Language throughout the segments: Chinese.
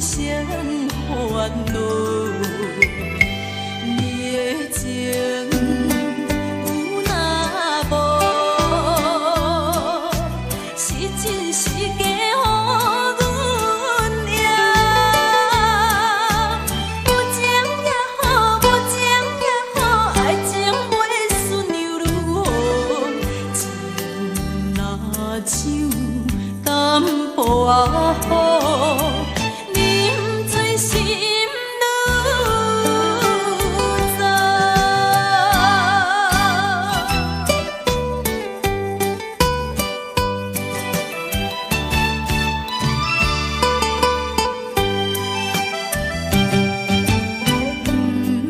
生烦恼。你的情有若无，是真是假？ 我好，啉醉心愈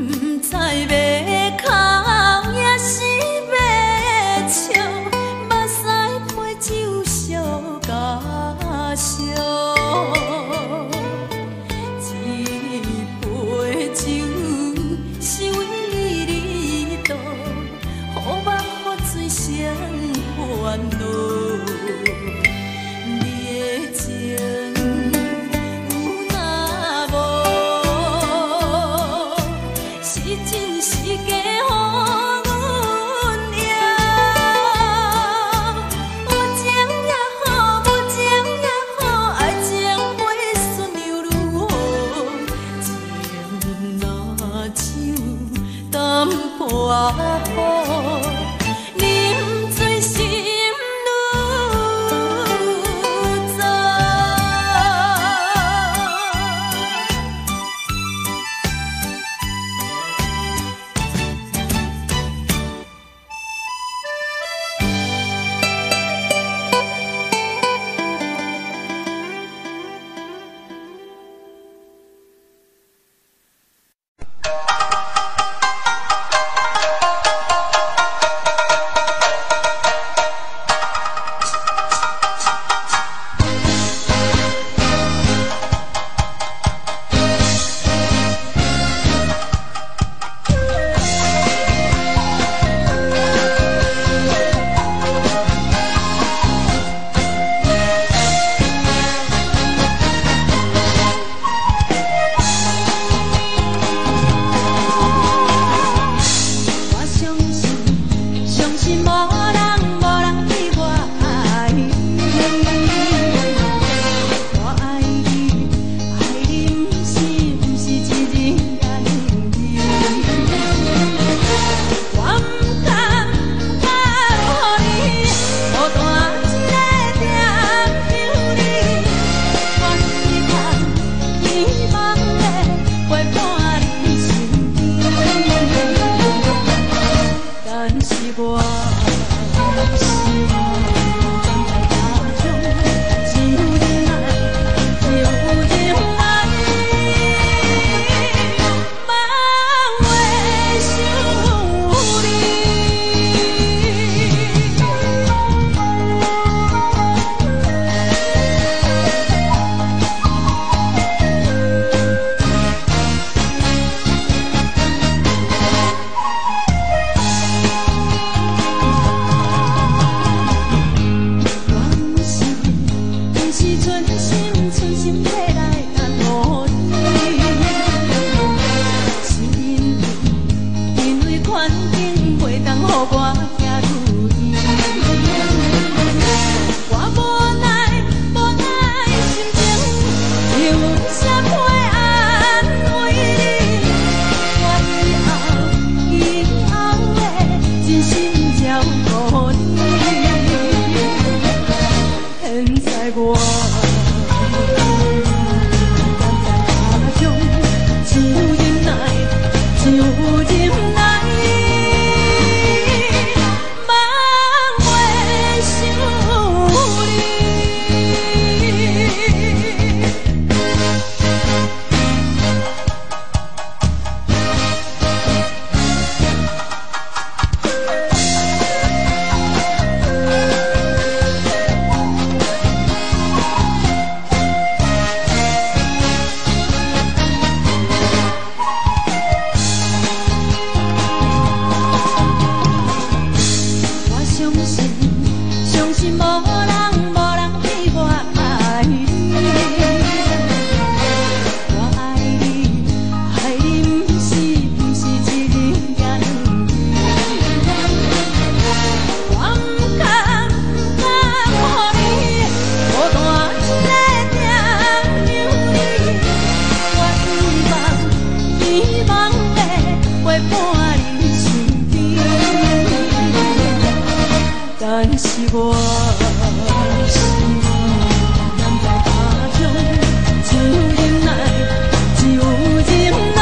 不知要哭也是要笑，目屎配酒烧甲。 烧一杯酒，是为你度，好目好水生烦恼。你的情有若无，是真是假？ 我好，啉醉心愈糟。我心，咱在他乡就忍耐，就忍耐，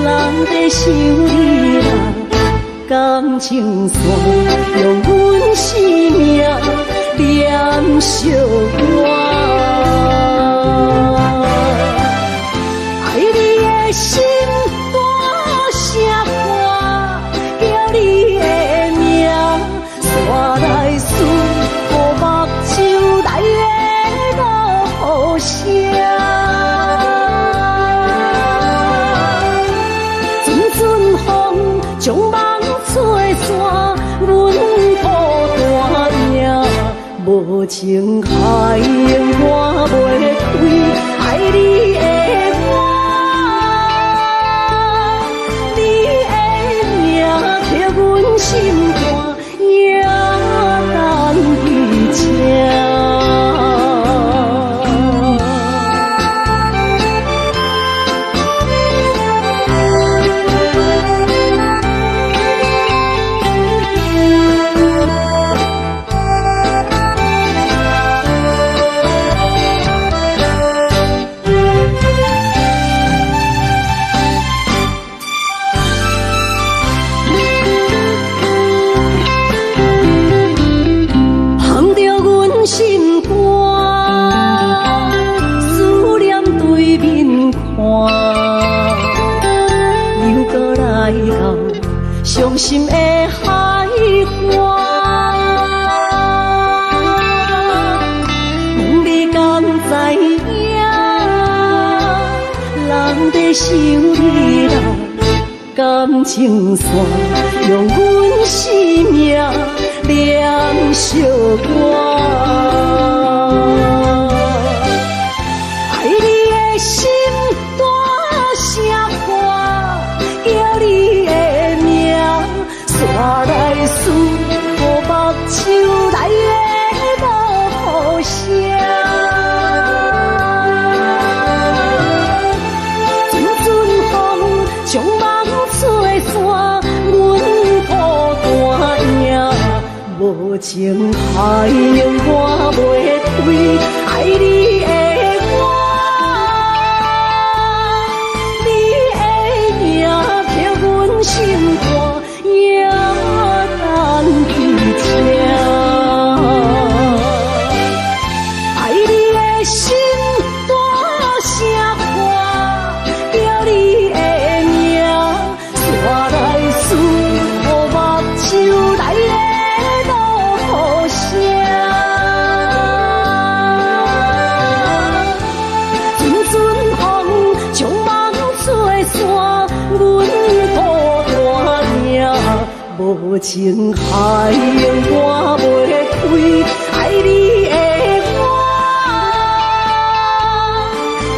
万袂想想你啦，感情线用阮生命念惜我。爱你的心大声歌，叫你的名，山来思，雨目睭来的落雨声。阵阵风将梦吹散，阮孤单命，无情海涌我袂开，爱你的我。心肝也难去请。心肝，思念对面看，又搁来到伤心的海岸。问你敢知影？人在想你啦，感情线用阮生命念惜我。爱你的心大声歌，叫你的名，山来思，雨目睭来的落雨声。阵阵风将梦吹散，阮孤单命，无情海涌我袂开，爱你的我。心肝也难去请，爱你的心大声歌，叫你的名，山来思，雨目睭来的落雨声。阵阵风将梦吹散，阮无情海涌我袂开，爱你的我，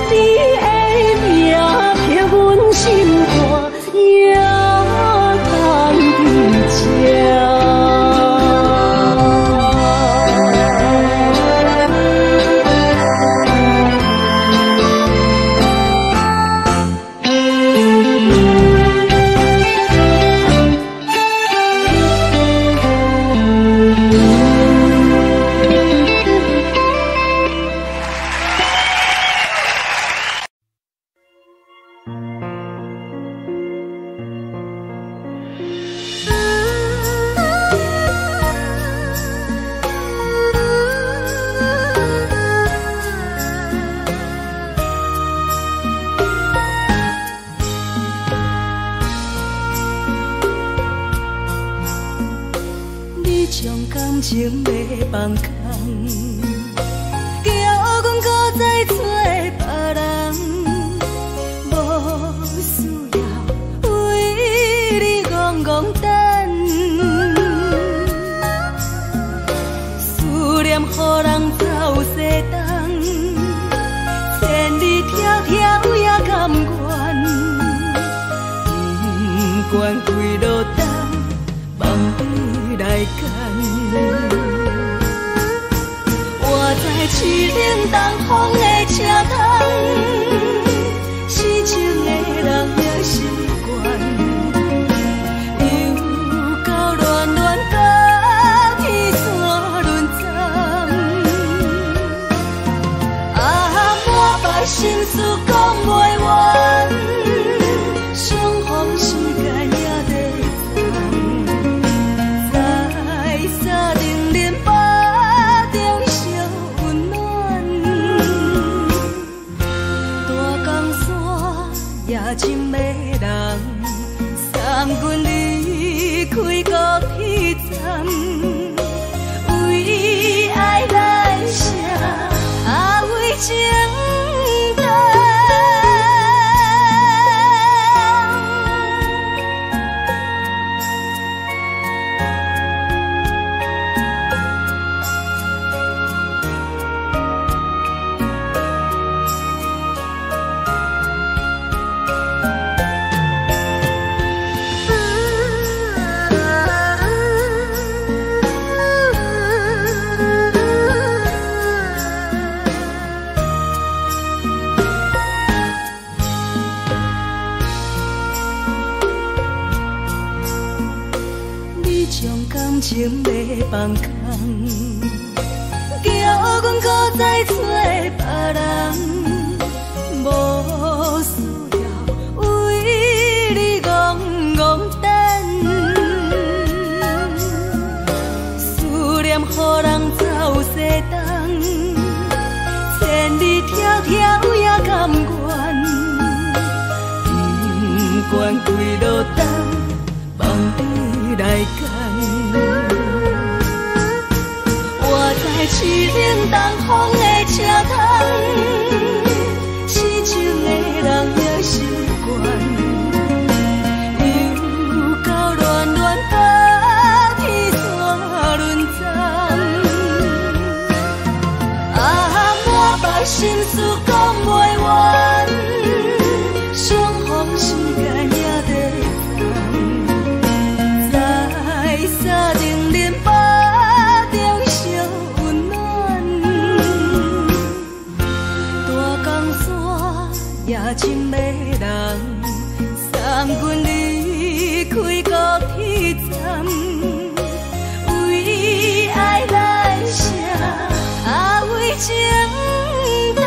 你的名刻阮心肝也难去请。将感情要放空，叫阮搁再找别人，无需要为你戆戆等，思念予人走西东，千里迢迢也甘愿，不管几路灯，望你来。夜深的人，三军离开高铁站，为爱来写，为情重。情要放空，叫阮搁再找别人，无需要为你戆戆等。思念予人走西东，千里迢迢也甘愿，不管几路灯，望你来干。市顶东风的车窗，痴情的人也习惯，又到乱乱把天线轮转。满腹心事讲袂完，相逢时间也在等，在沙定林巴。夜深的人，三军离开高铁站，为爱来写，为情重。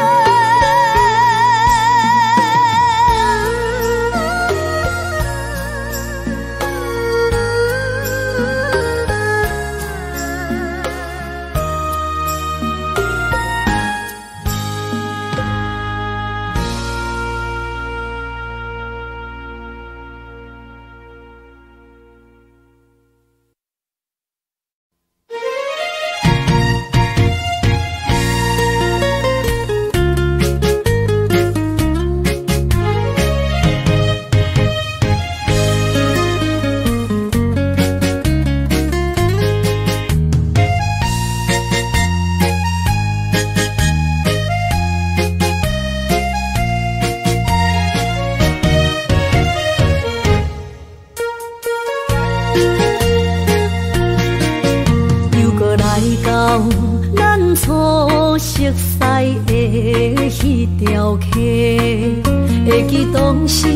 会记当时，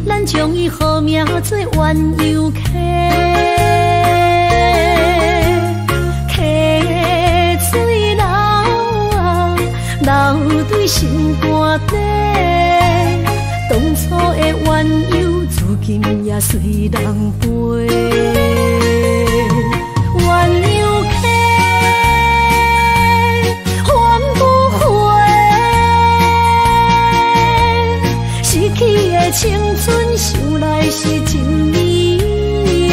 咱将伊号名做鸳鸯溪，溪水流啊，流对心肝底。当初的鸳鸯，至今也随人陪。鸳鸯溪。青春想来是真美丽，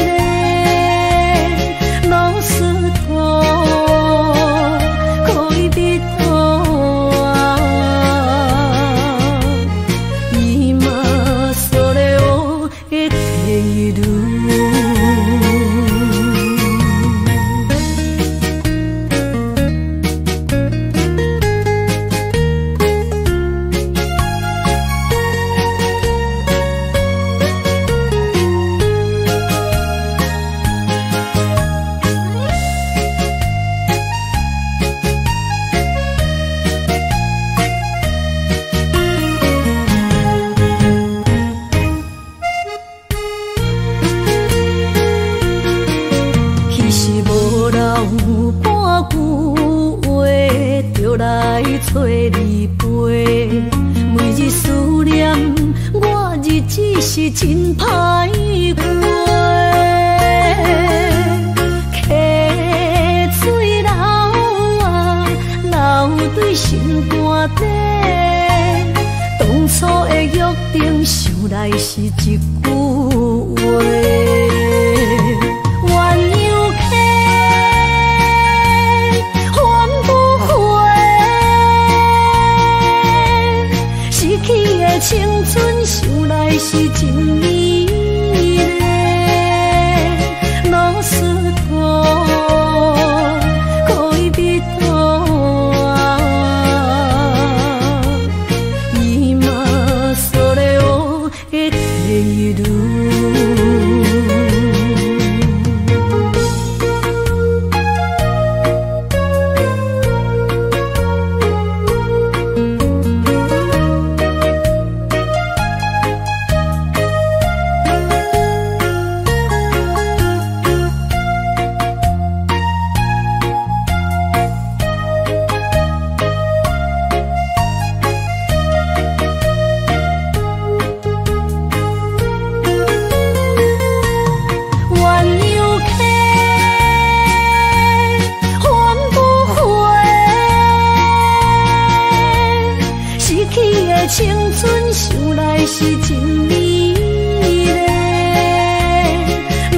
老师徒可以比途啊，今それを得ている。找你陪，每日思念，我日子是真歹过。溪水流啊，流对心肝底，当初的约顶想来是一句话。青春想来是真美丽，老师多，可以多，今それを得ている。青春想来是真美丽，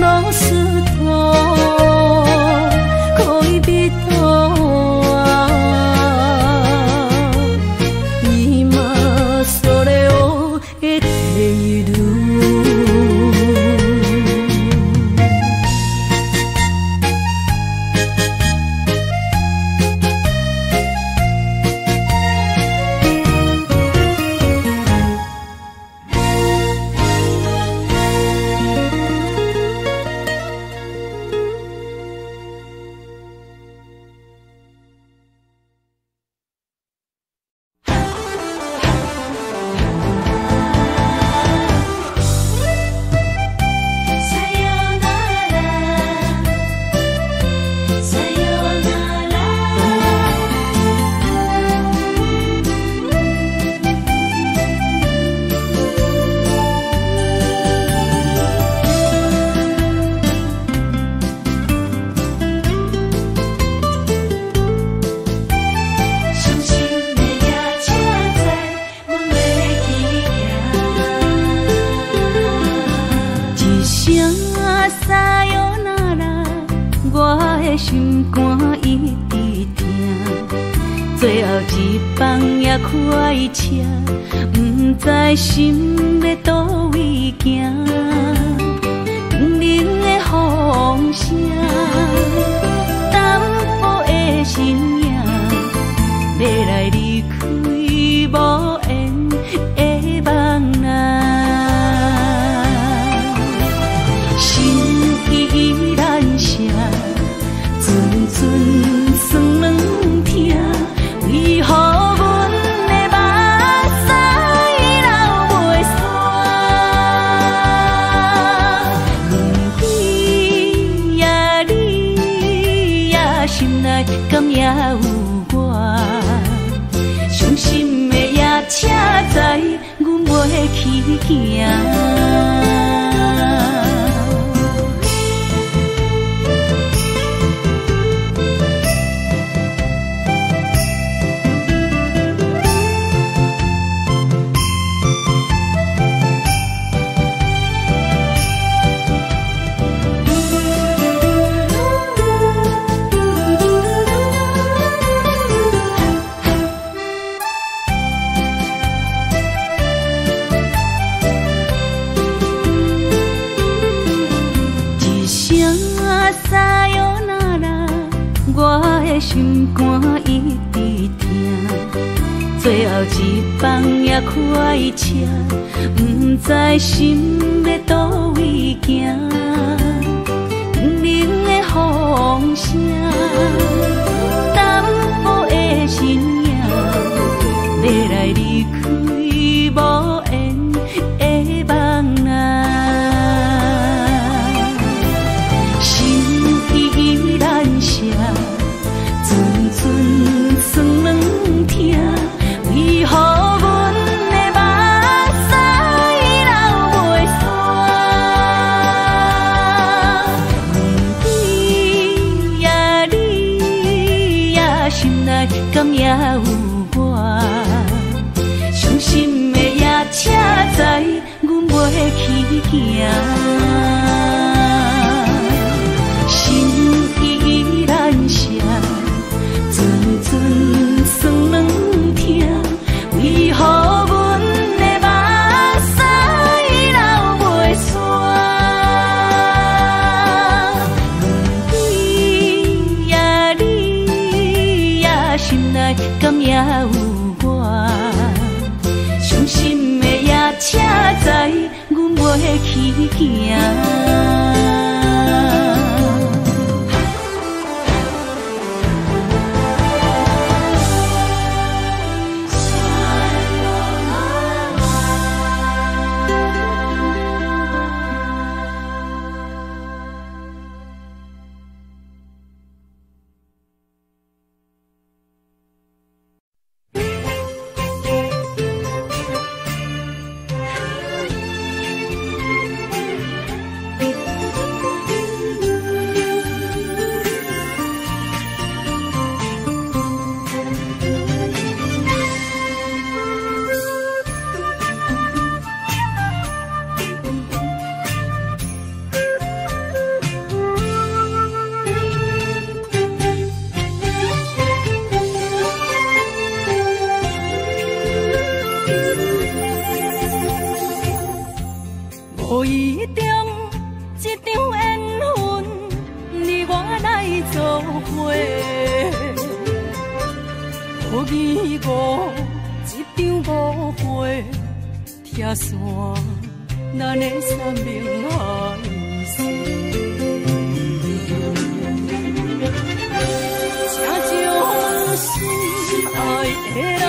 老师多，可以比多，今それを得ている。心肝一直疼，最后一放也开车，不知心要倒位行。冷冷的风声，淡薄的身影，要来离开无缘的梦啊，心依然舍。阵阵酸软疼，为何阮的目屎流袂煞？轮回呀，你呀，心内敢也有我？伤心的夜车载，阮袂去行。心肝一直疼，最后一放也开车，不知心要倒位行。冷冷的风声，淡薄的身影，要来离开无缘的梦啊，心依然舍。阵阵酸软疼，为何阮的目屎流袂煞？轮回呀，你行。心依然伤，阵阵酸软痛，为何阮的目屎流袂煞？问你呀，你呀，心内敢也有我？伤心的夜车载，阮袂去行。无意中一场缘分，你我来做伙。无义误一场误会，拆散咱的三明海誓。请将心爱的人，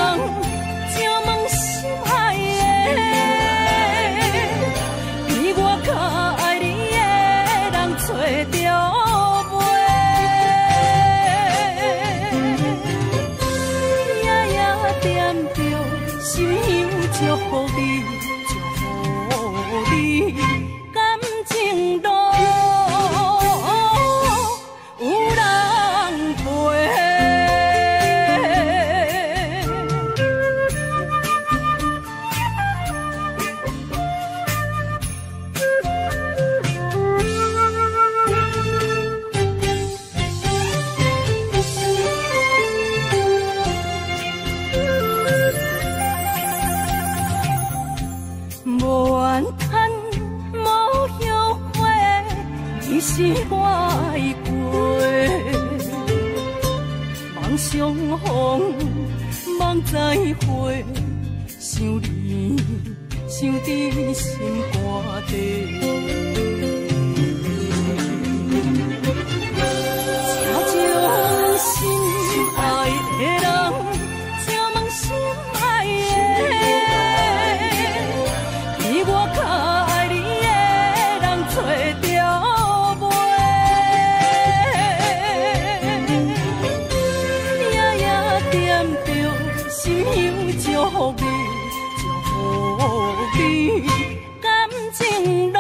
请问心爱的。找着袂，夜夜惦着，心香祝福你，祝福你，感情路有人陪。是我爱过，梦相逢，梦再会，想你，想伫心肝底。请将心爱的人，请问心爱的，比我较爱你的人找着。祝福你，祝福你，感情路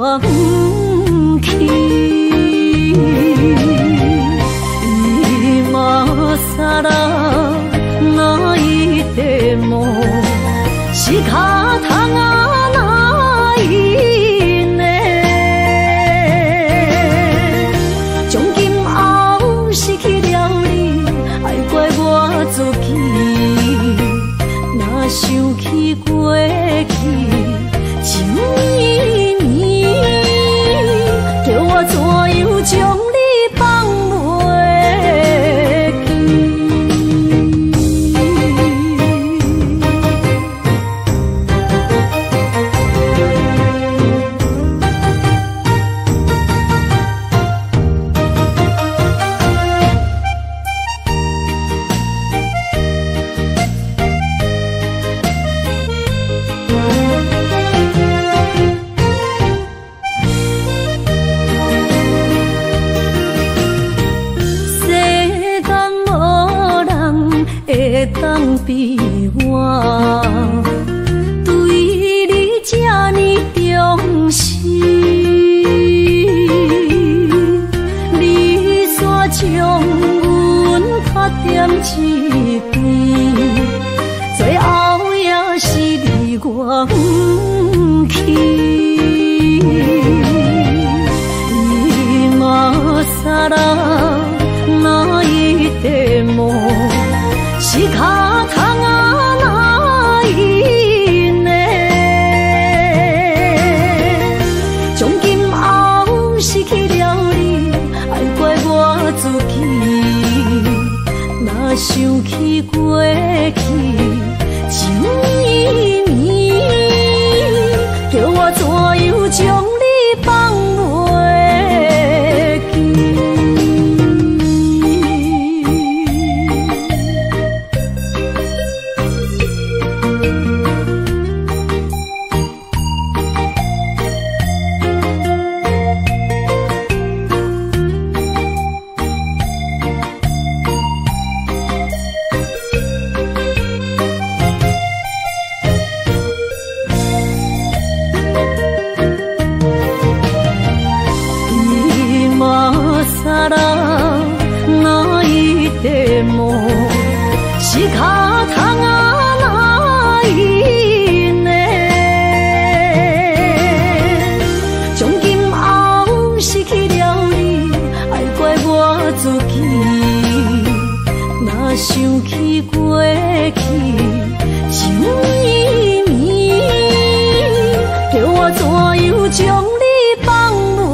我不去，伊嘛啥啦，哪一地梦是脚痛啊哪一呢？从今后失去了你，爱怪我自己。若想起过去，情绵绵，叫我怎样将你放袂记？会当比我对你这呢重视，你煞将阮拍点一边，最后也是离我不去。伊嘛啥啦，哪一地梦？是脚痛啊哪一呢？从今后失去了你，爱怪我自己。若想起过去，情绵绵，叫我怎样将你放袂记？啥啦，哪一地梦是脚痛啊哪一呢？从今后失去了你，爱怪我自己。若想起过去，情绵绵，叫我怎样将你放袂？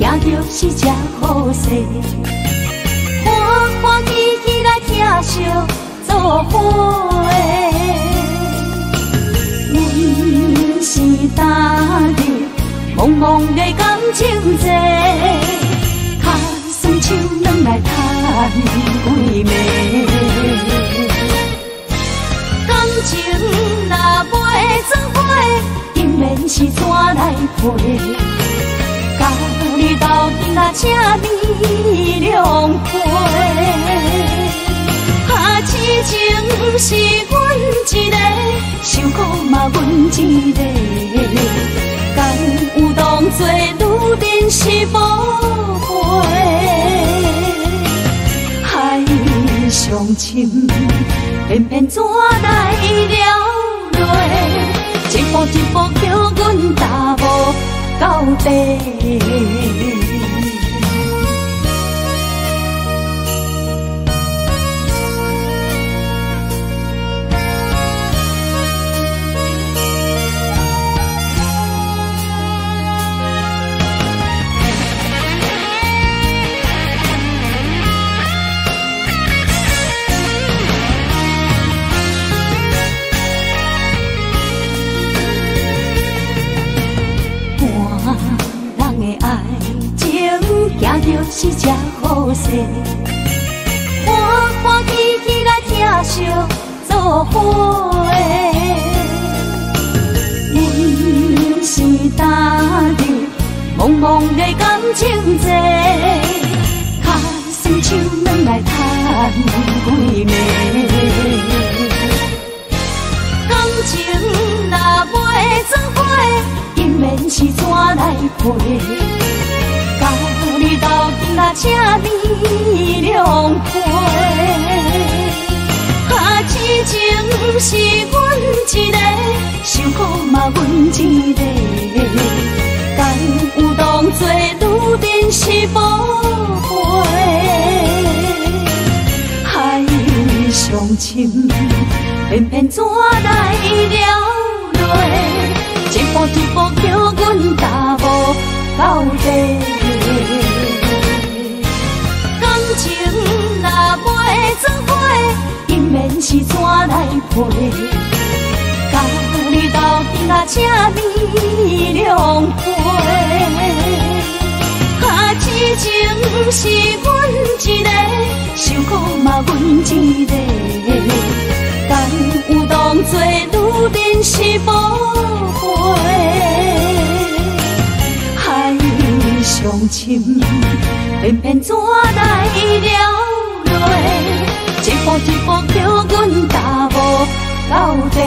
行着是这好势，欢欢喜喜来疼惜做伙的。阮是今日茫茫的感情债，卡酸手软来叹几暝。感情若袂做伙，竟然是怎来陪？甲你斗阵啊，请你谅解。啊，痴情是阮一个，受苦嘛阮一个。敢有当作女人是无悔？海上深，偏偏怎来了落？一步一步叫阮踏无到底。行着是这好势，欢欢喜喜来疼惜做伙的。阮是今日茫茫的感情债，卡酸手软来叹几暝。感情若袂做伙，竟然是怎来陪？甲你斗阵啊，请你谅解。啊，痴情是阮一个，受苦嘛阮一个。敢有当作女人是无悔？海上深，偏偏怎来了落？一步一步叫阮踏无到底。感情若袂做伙，竟然是怎来陪？甲你斗阵啊，请你谅解。啊，痴情是阮一个，受苦嘛阮一个。敢有当作女人是无悔？海上深，偏偏怎来了落？一步一步叫阮踏无到底。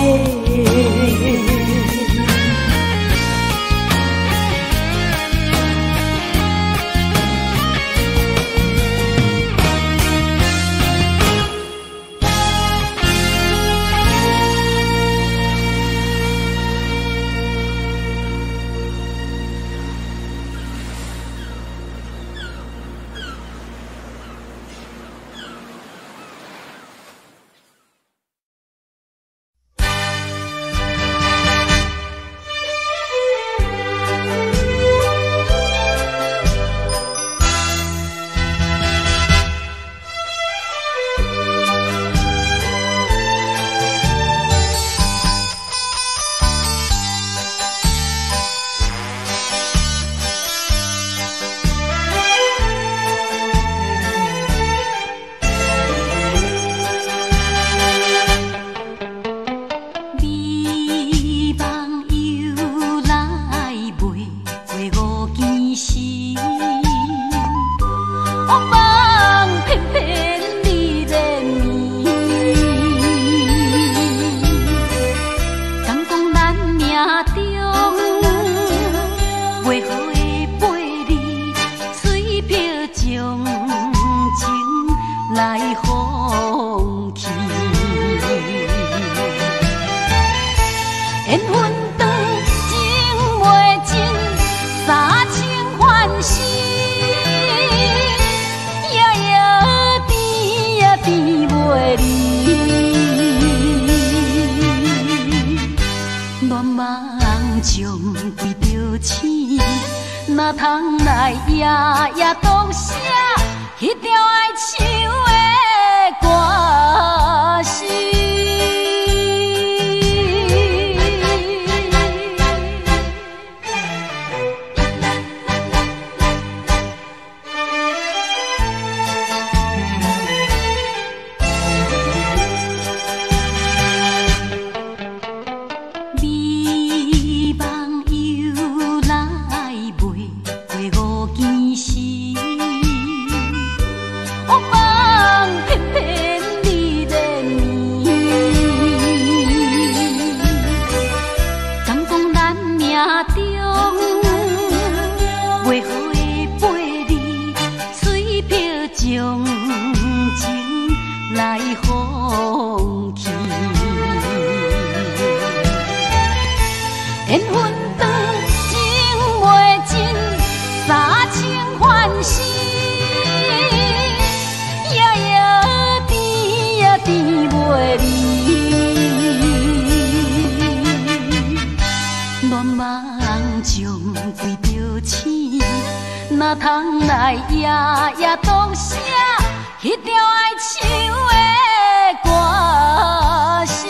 哪通来夜夜读写迄条爱唱的歌词？哪通来夜夜读写迄条爱唱的歌词？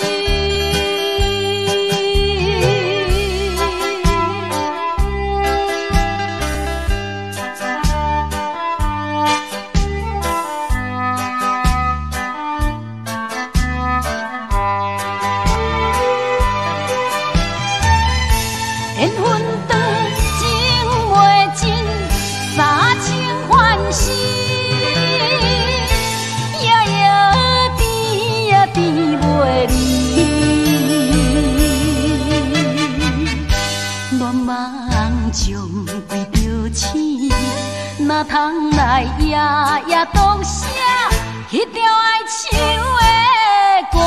缘分长，情袂尽。三情欢喜，夜夜甜呀甜袂离。恋梦将归着醒，哪通来夜夜读写迄条爱唱的歌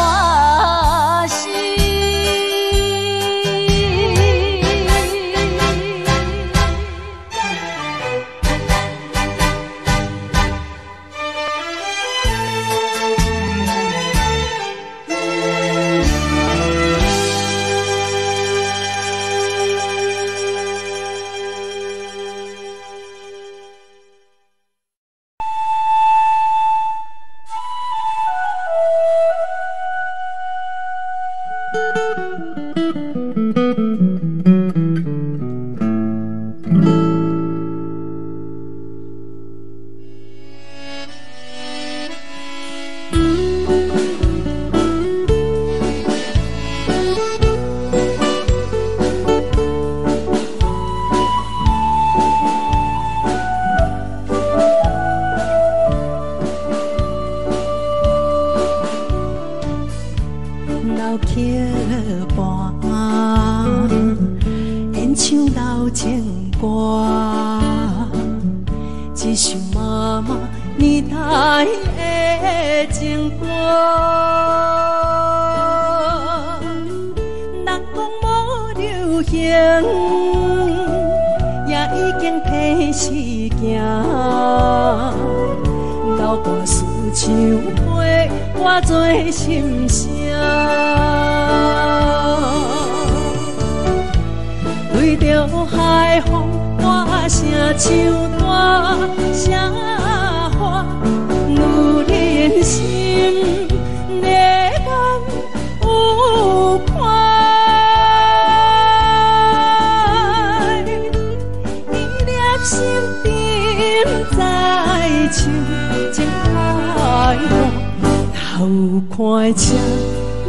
词？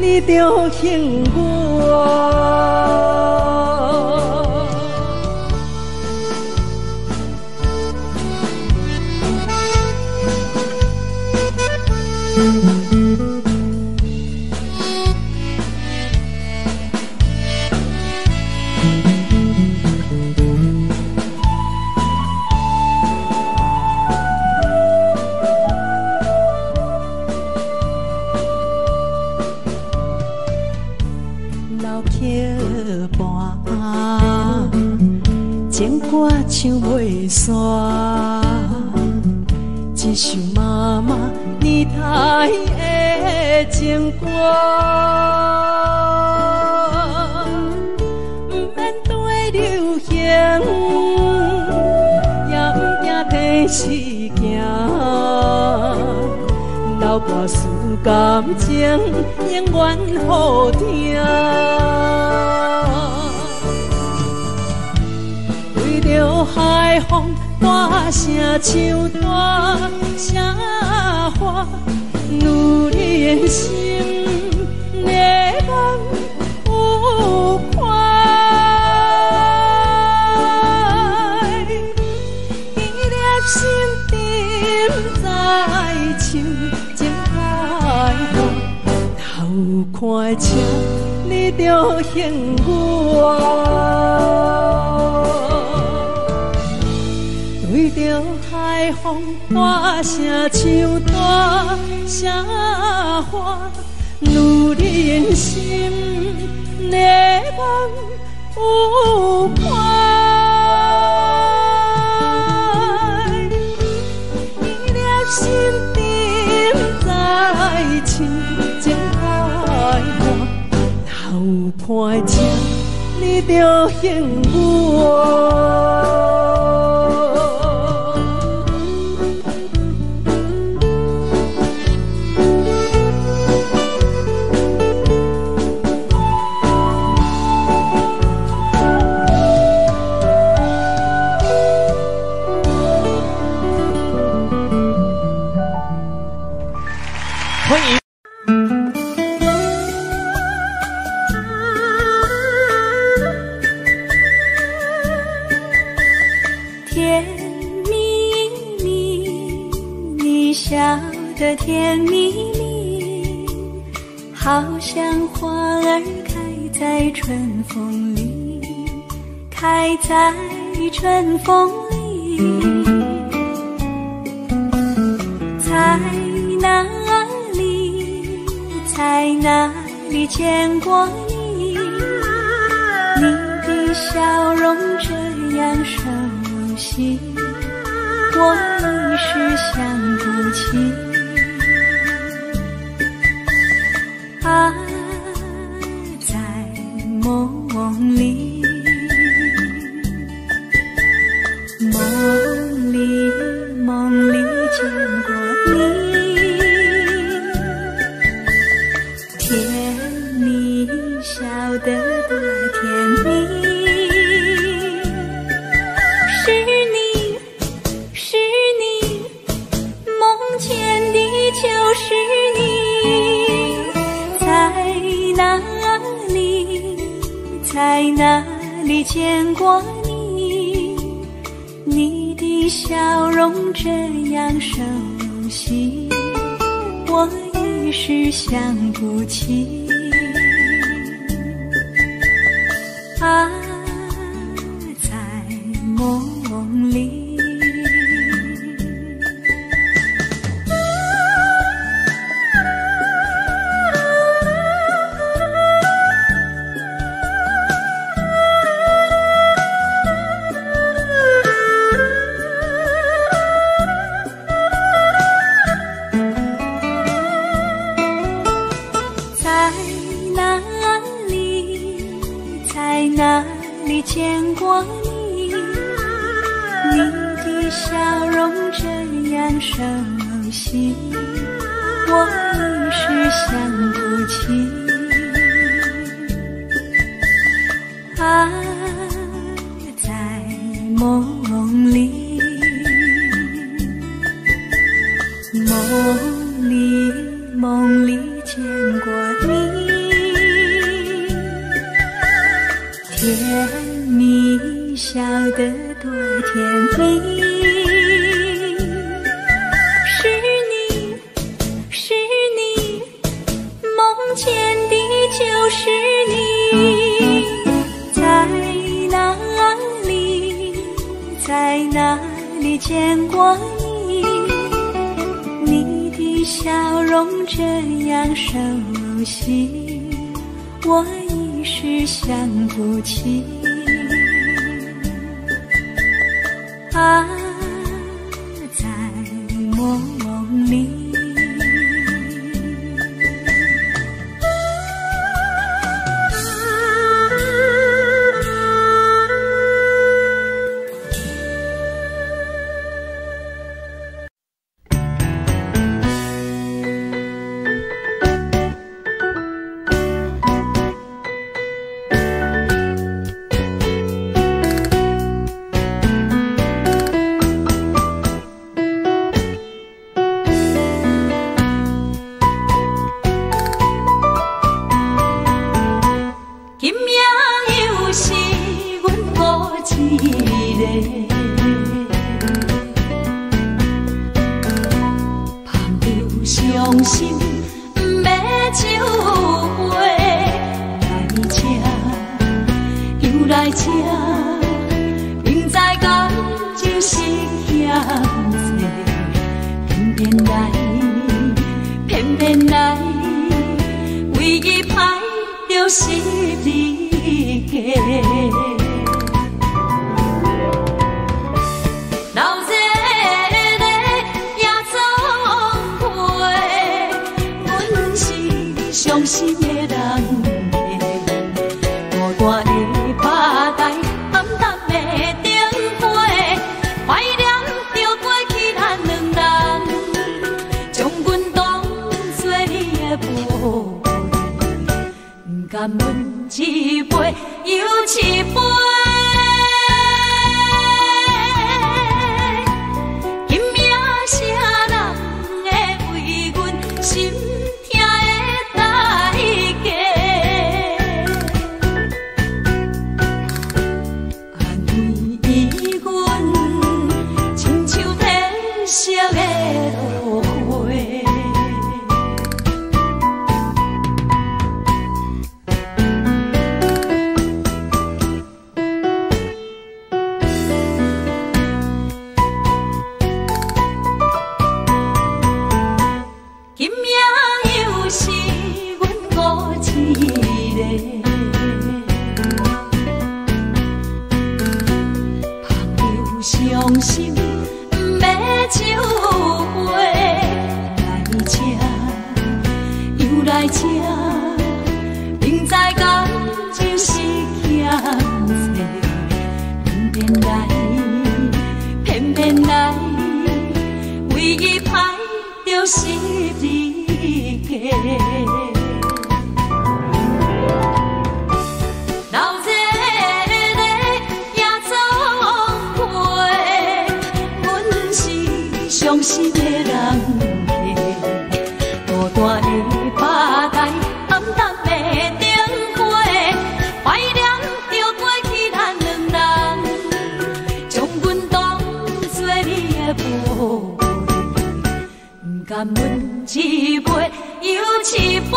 你着幸我。情歌唱袂煞，一首妈妈年代的情歌，不免对流行，的事情，流跋思感情永远好听。为着海风大声唱大声话，女人心热望有快。伊粒心沉在唱情海歌，头看车你着幸我。对着海风大声唱大声话，女人心热望有快。伊粒心沉在唱情海歌，头看车你着幸我。的甜蜜蜜，好像花儿开在春风里，开在春风里。在哪里，在哪里见过你？你的笑容这样熟悉，我一时想不起。啊，在梦里，梦里见过你，甜蜜笑得多甜蜜，是你，梦见的就是你。在哪里见过你？你的笑容这样熟悉，我一时想不起。啊，在梦里。哪里见过你？你的笑容这样熟悉，我一时想不起。啊，在梦里，梦里见过你。甜蜜笑得多甜蜜，是你，梦见的就是你。在哪里见过你？你的笑容这样熟悉，我一时想不起。啊，在梦里。心的人孤单的巴台，暗淡的灯花，怀念着过去咱两人，将阮当作你的宝贝，不甘阮一杯又一杯。伤心不要酒杯，来这又来这，明知感情是欠债，偏偏来，唯一歹就是你家。伤心的人孤单的巴台，暗淡的灯花，怀念着过去咱两人，将阮当作你的宝贝，不甘阮一杯又一杯。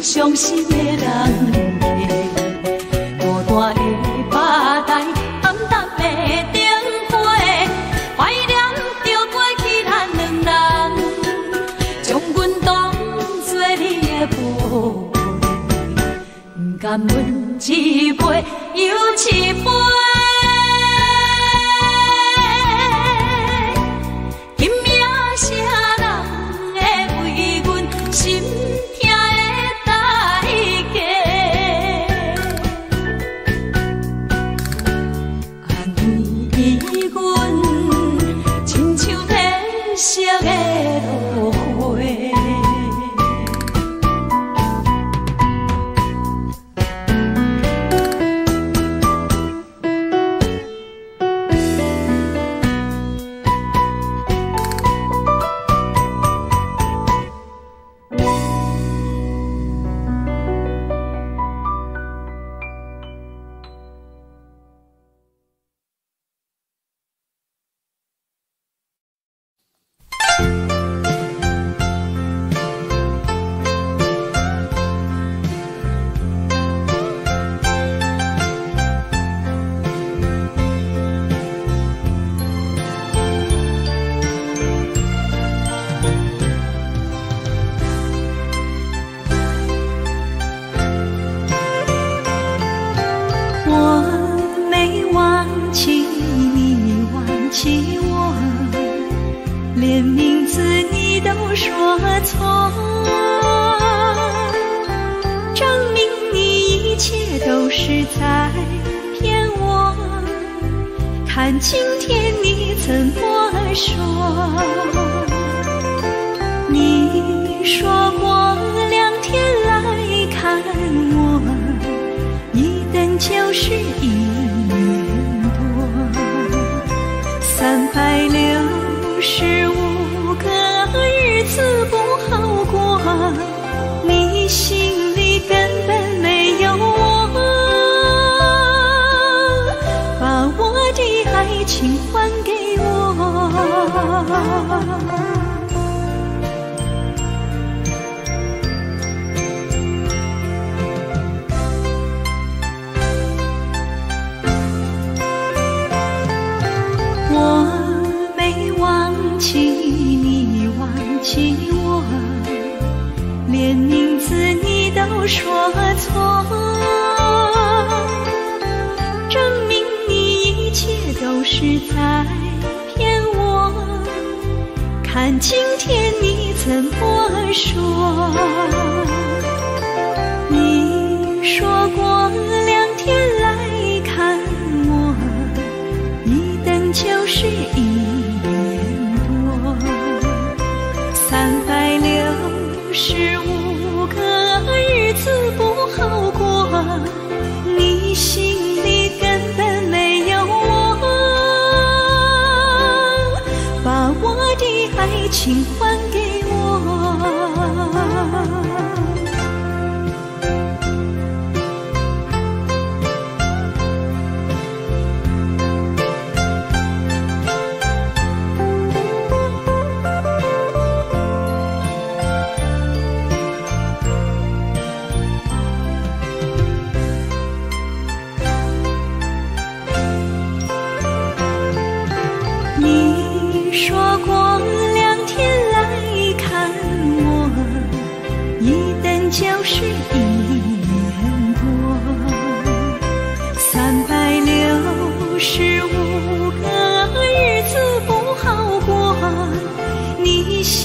伤心的人，孤单的巴台，暗淡的灯花，怀念着过去咱两人，将阮当作你的宝贝，不甘阮一杯又一杯。连名字你都说错，证明你一切都是在骗我。看今天你怎么说？你说过2天来看我，一等就是1年多，365个日子不好过，你心里根本没有我，把我的爱情还给我。是在骗我。看今天你怎么说？你说过2天来看我，一等就是1年多，365个日子不好过，你心里根本没有我，把我的爱情还给我。你说过2天来看我，一等就是1年多，365个日子不好过，你心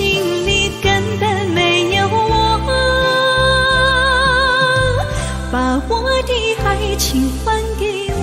里根本没有我，把我的爱情还给我。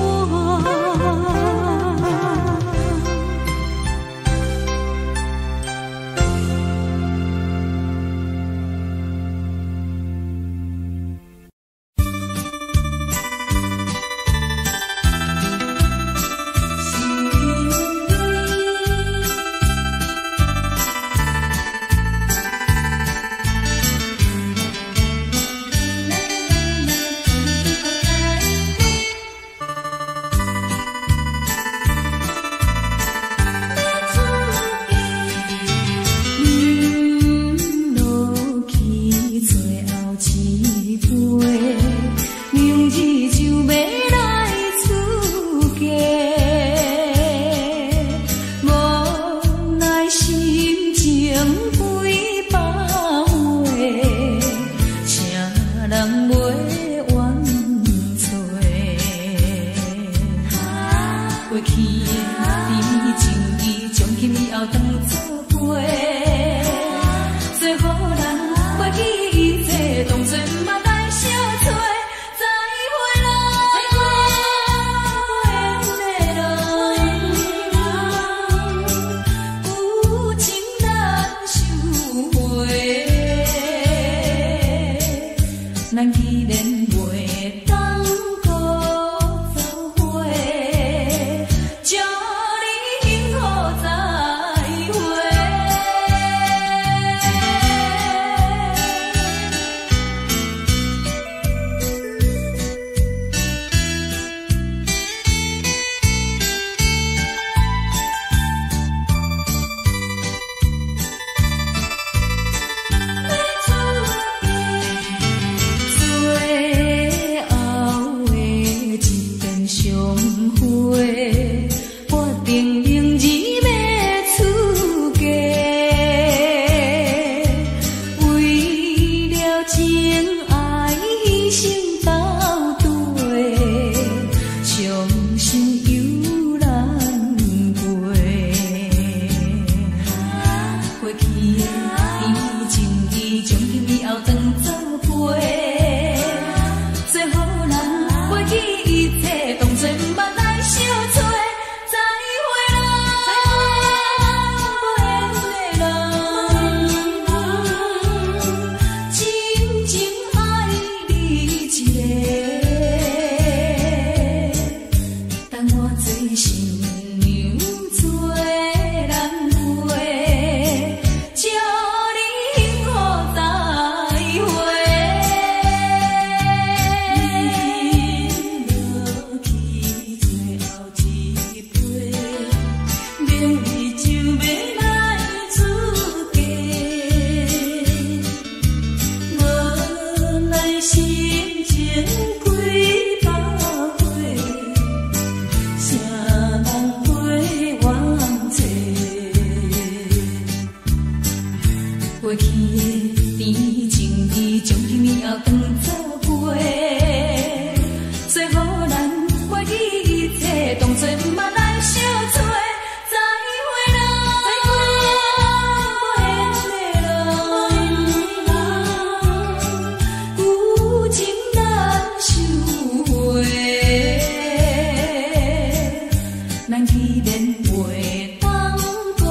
咱去年袂当搁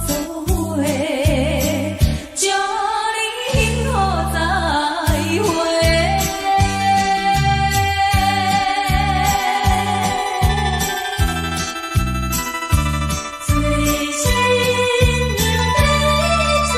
做伙，祝你幸福再会。最新娘要出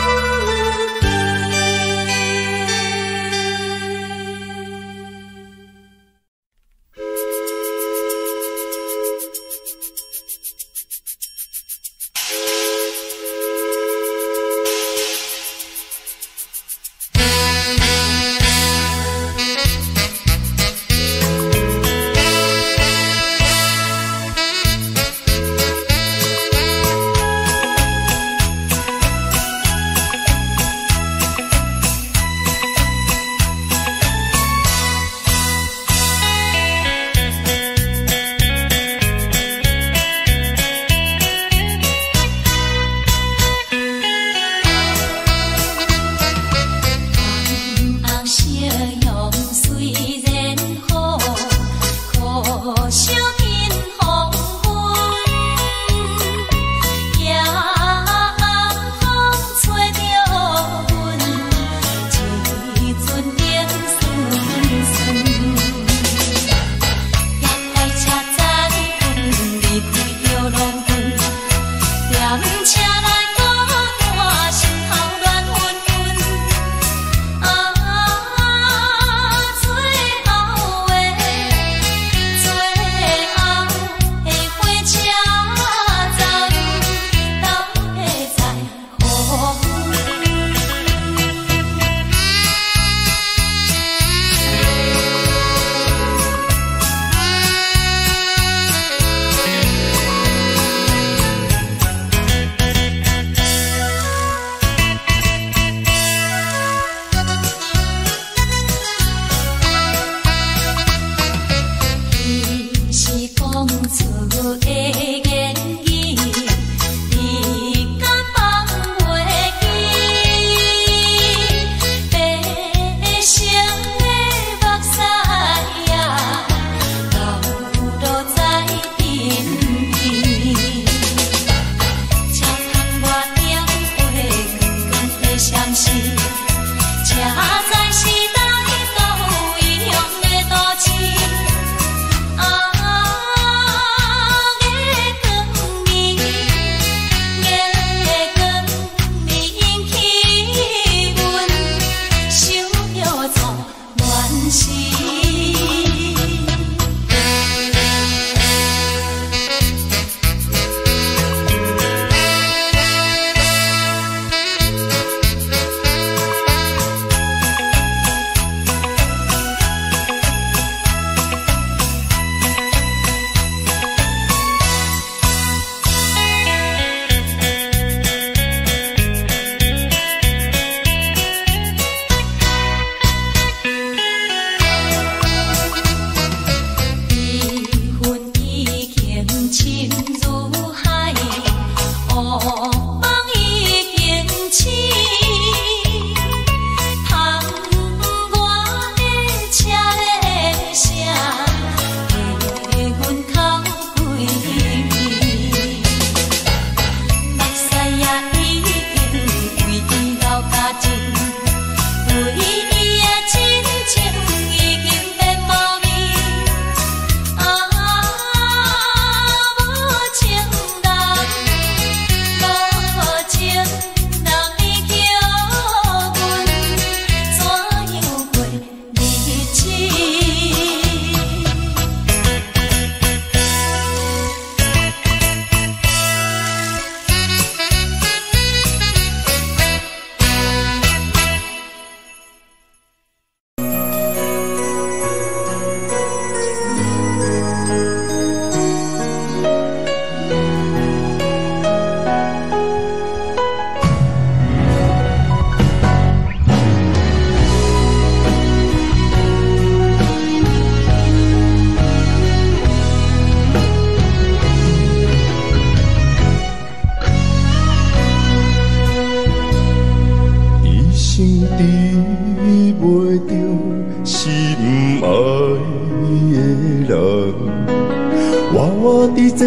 情。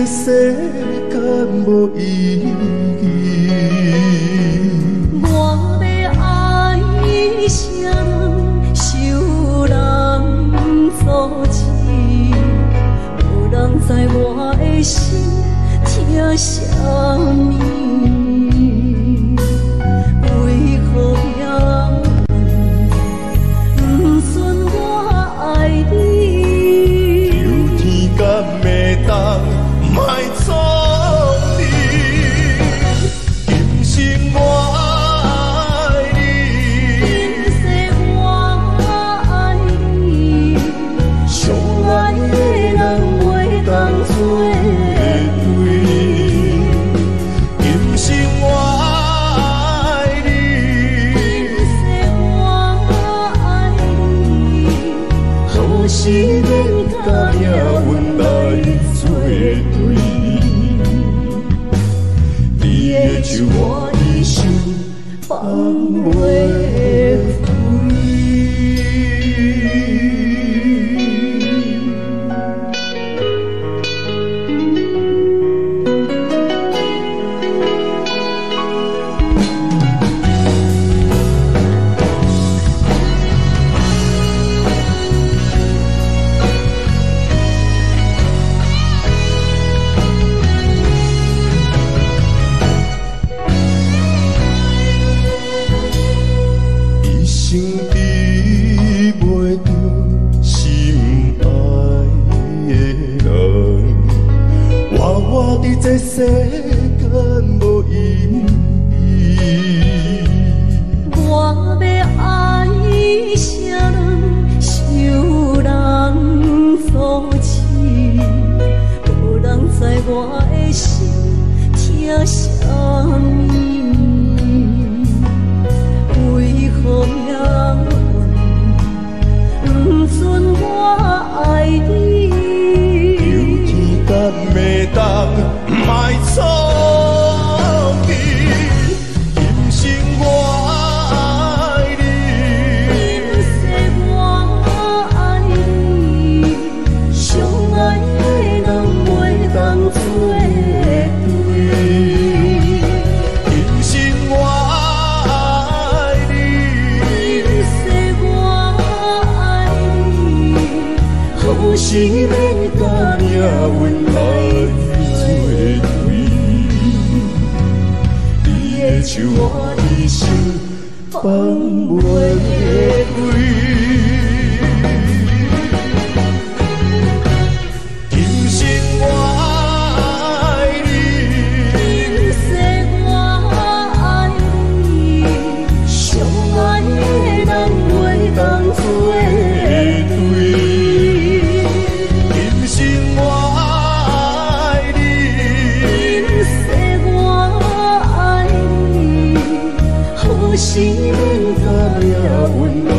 这世间无意义。我要爱谁人，受人阻止，无人知我的心疼啥物。为何命运不准我爱你？有天敢会当莫错你，今生我爱你，今世我爱你，相爱的人袂当做对。今生我爱你，今世我爱你，何时免甲命运来作对？你的手我一生放袂开。一生治袂着心爱的人，活活伫这世间无意义。我要爱谁人，受人阻止，无人知我的心疼啥物。为何命运不准我爱你？有天敢会当莫错你，今生我爱你，今世我爱你，相爱的人袂当做对。今生我爱你，今世我爱你，何时免甲命运来作对？你的手我一生放袂开。今生我爱你，今世我爱你，相爱的人袂当做对。今生我爱你，今世我爱你，何时免甲命运来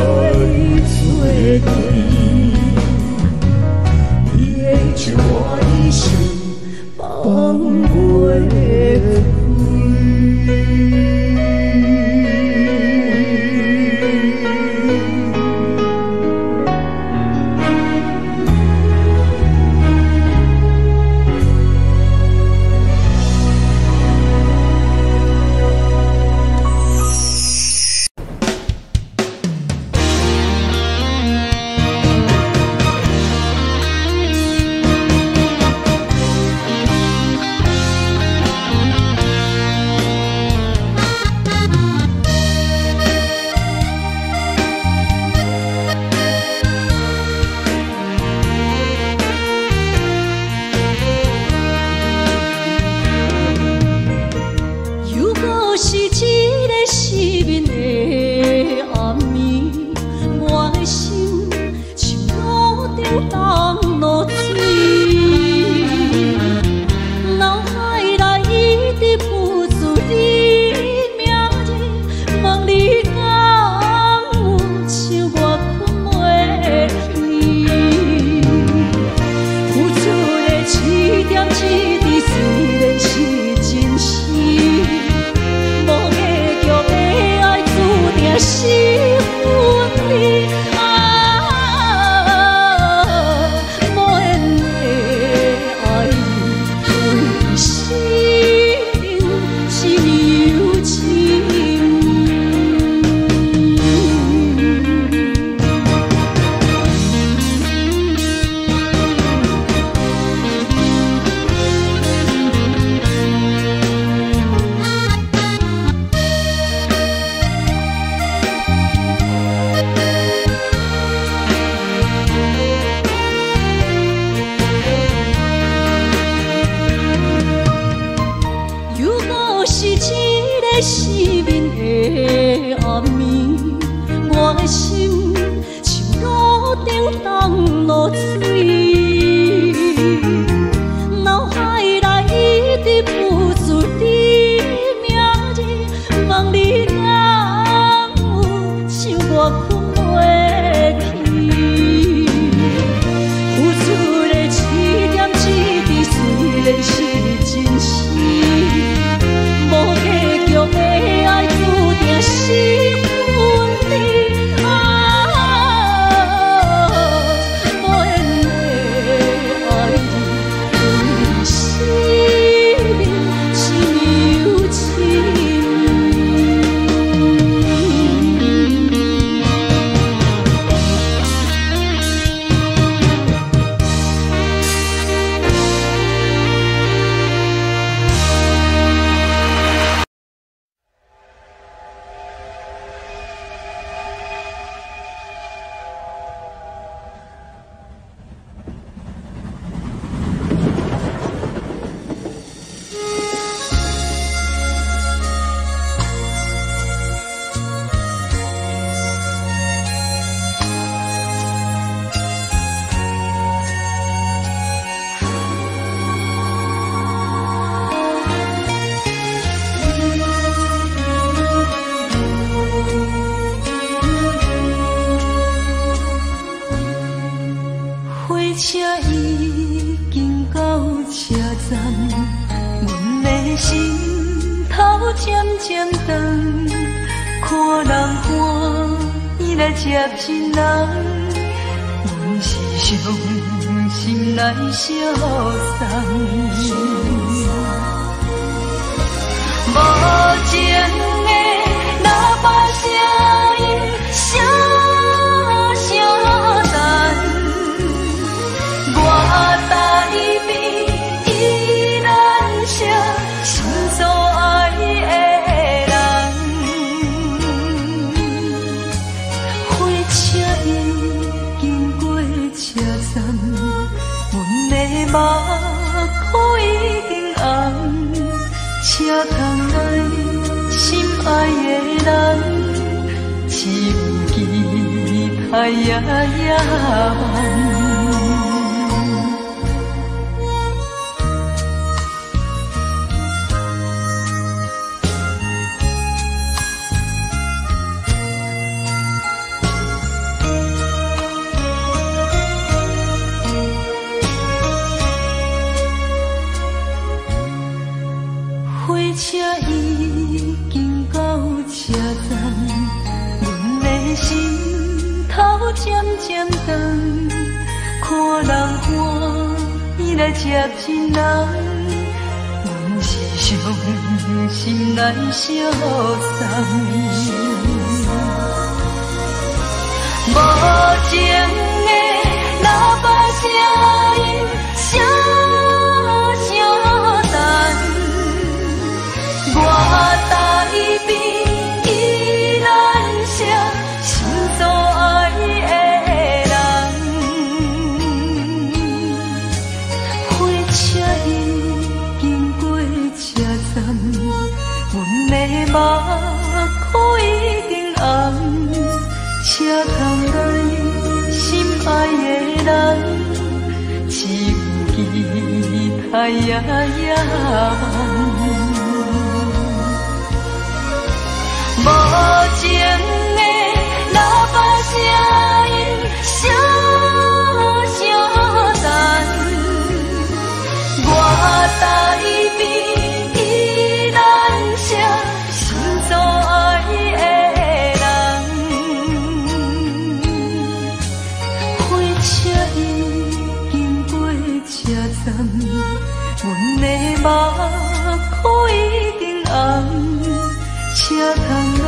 作对？你的手我一生放袂开。个失眠的暗暝，我的心像路顶冻落水，脑海内一直浮出你名字，望你敢有想我困袂去，付出的一点一滴虽然是真实。无结局的爱，注定是分离啊！无缘的爱人，生命是有情。车已经到车站，阮的心头渐渐长，看人欢喜来接亲人，阮是伤心来消送。无情的喇叭声音，声声赞。我台边依然是心所爱的人，火车已经过车站，阮的目眶已经红，车窗内心爱的人，只有期待夜夜梦。火车已经到车站，阮的心头渐渐长，看人欢喜来接亲人，阮是伤心来消送。无情的喇叭声音，声声赞。我台边依然是心所爱的人，火车已经过车站，阮的目眶已经红，车窗内心爱的人，只有期待夜夜梦。无情的喇叭声音，声声赞。我台边依然是心所爱的人，火车已经过车站，阮的目眶已经红。车窗内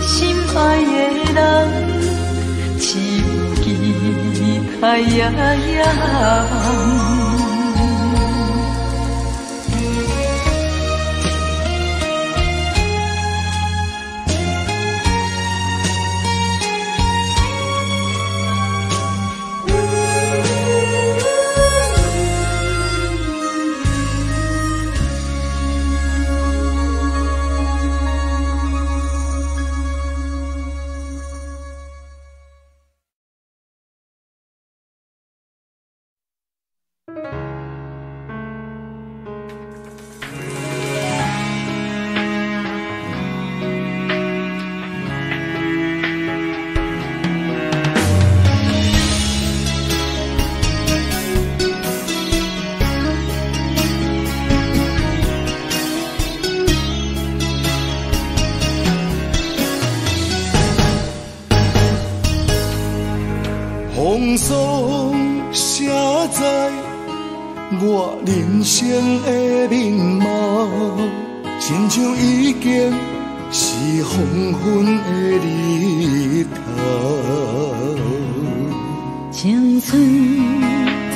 心爱的人，只有期待夜夜梦。霜写在我人生的面貌，亲像已经是黄昏的日头。青春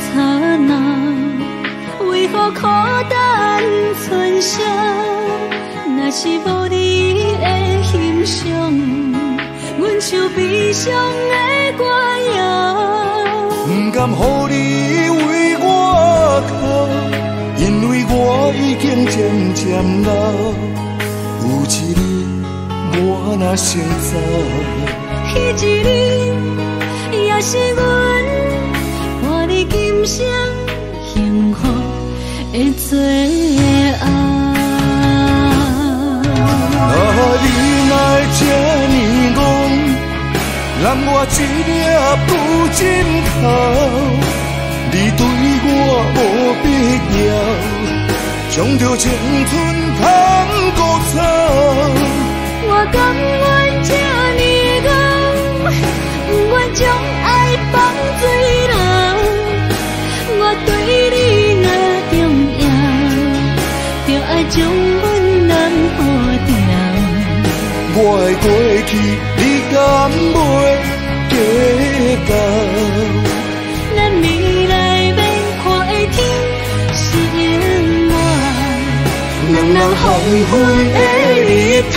刹那，为何孤单存剩？若是无你的欣赏，阮像悲伤的歌谣。不甘予你为我哭，因为我已经渐渐老。有一日我若先走，彼一日也是阮伴你今生幸福的最后。你来这呢戆，揽我一粒不枕头。你对我无必要，将着青春通孤草。我甘愿这呢戆，不愿将爱放水流。我对你若重要，就爱将阮人保掉。我的过去，你敢袂计较？咱未来要看的天是永远，两人黄昏的日头。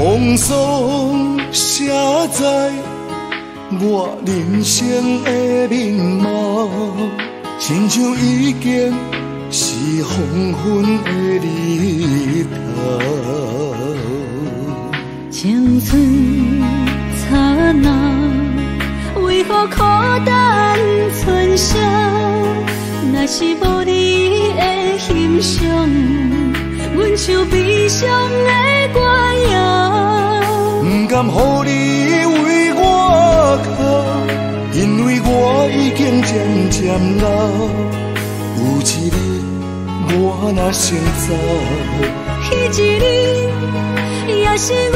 风霜写在我人生的面貌，亲像已经是黄昏的日头。青春刹那，为何孤单存剩？若是无你的欣赏，阮像悲伤的歌谣。不甘予你为我哭，因为我已经渐渐老。有一日我若先走，彼一日也是阮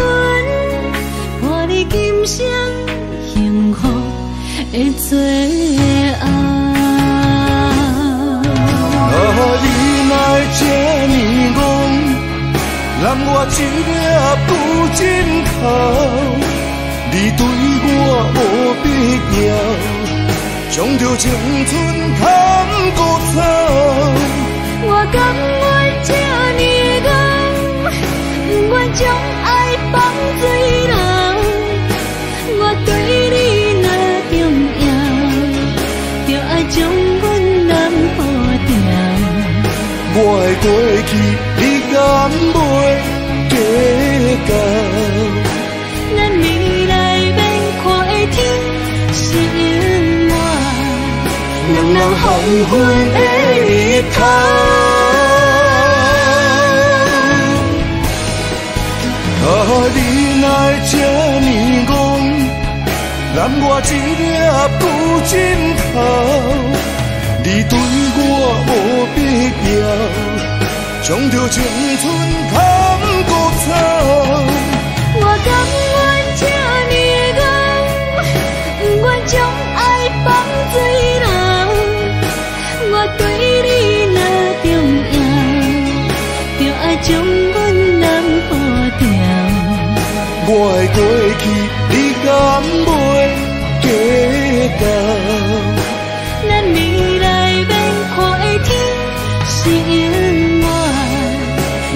伴你今生幸福的最后。你来这呢戆，揽我一粒不枕头。你对我无必要，将着青春通孤草。我甘愿这呢戆，不愿将爱放水流。我对你若重要，就爱将阮人保掉。我的过去，你敢袂计较？咱未来要看的天是永远，两人黄昏的日头。你来这呢戆，揽我一粒不枕头。你对我无必要，将着青春通孤草。我甘愿这呢戆，不愿将爱放水流。我对你若重要，就爱将阮人保掉。我的过去，你敢袂计较？咱未来要看的天是永远，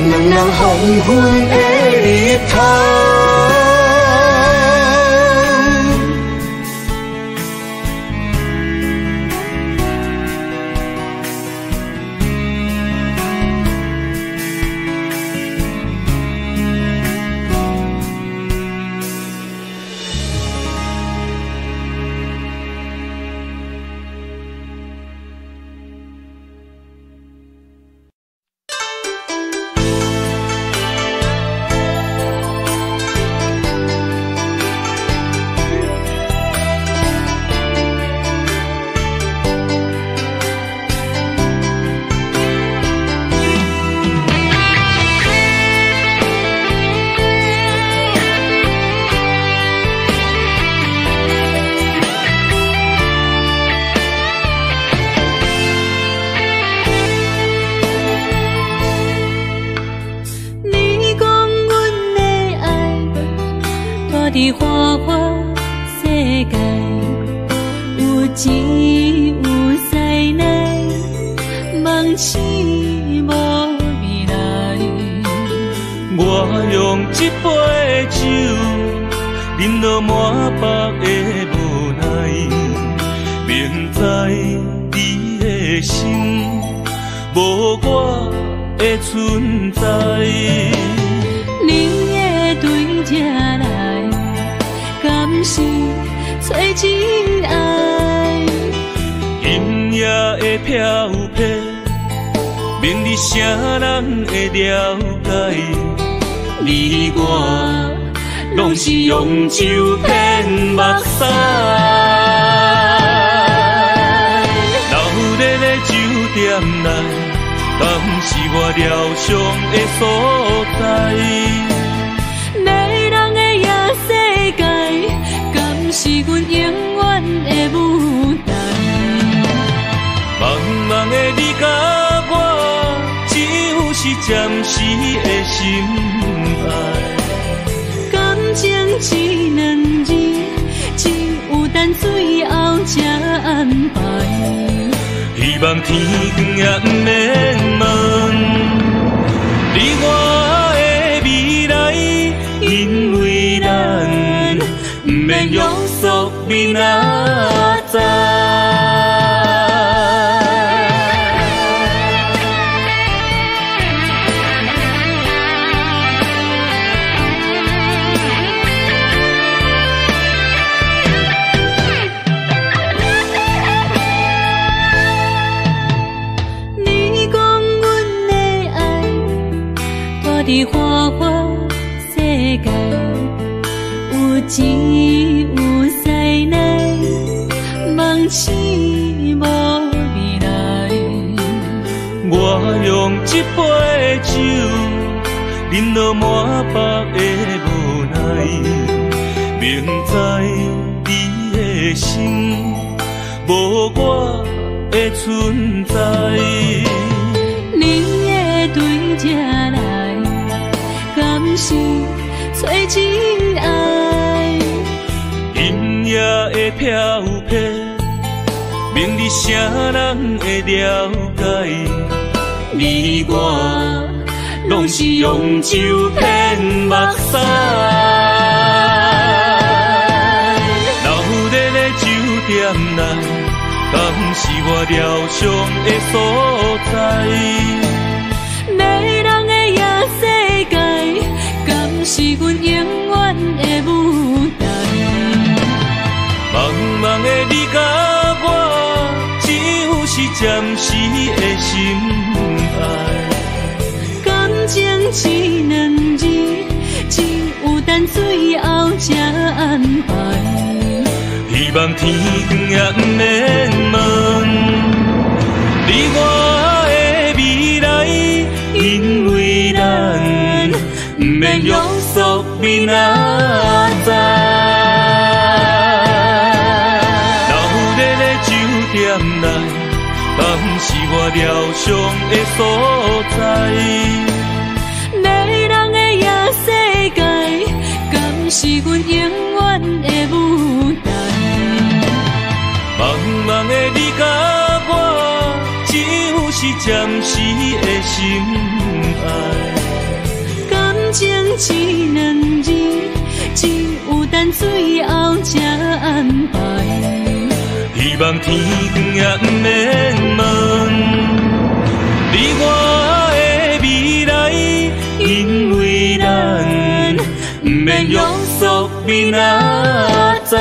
两人黄昏的日头。伫花花世界，有钱有灾难，梦醒无未来。我用一杯酒，饮落满腹的无奈，明知你的心无我的存在。你会对这来，敢是找真爱？音乐的飘飘，明日谁人会了解？你我拢是用酒骗目屎，流热的酒店内，敢是我疗伤的所在？迷人的夜世界，敢是阮永远的舞台？茫茫的你甲我，只有是暂时的心爱。感情只两字，只有等最后才安排。希望天光也不免问你我的未来，因为咱不免约束明仔载。伫花花世界，有钱有灾难，梦醒无未来。我用一杯酒，饮落满腹的无奈，明知你的心无我的存在。你会对这来，敢是找真爱？音乐的飘飘，明日谁人会了解？你我拢是用酒骗目屎，流热的酒店内，敢是我疗伤的所在？迷人的夜世界，敢是阮永远的舞台？茫茫的你甲我，只有是暂时的心爱。感情只两字，只有等最后才安排。希望天光也不免问你我的未来，因为咱不免约束明仔载。流热的酒店内，敢是我疗伤的所在？迷人的夜世界，敢是阮永远的舞台？茫茫的你甲我，只有是暂时的心爱。感情只两字，只有等最后才安排。希望天光也不免问你我的未来，因为咱不免约束明仔载。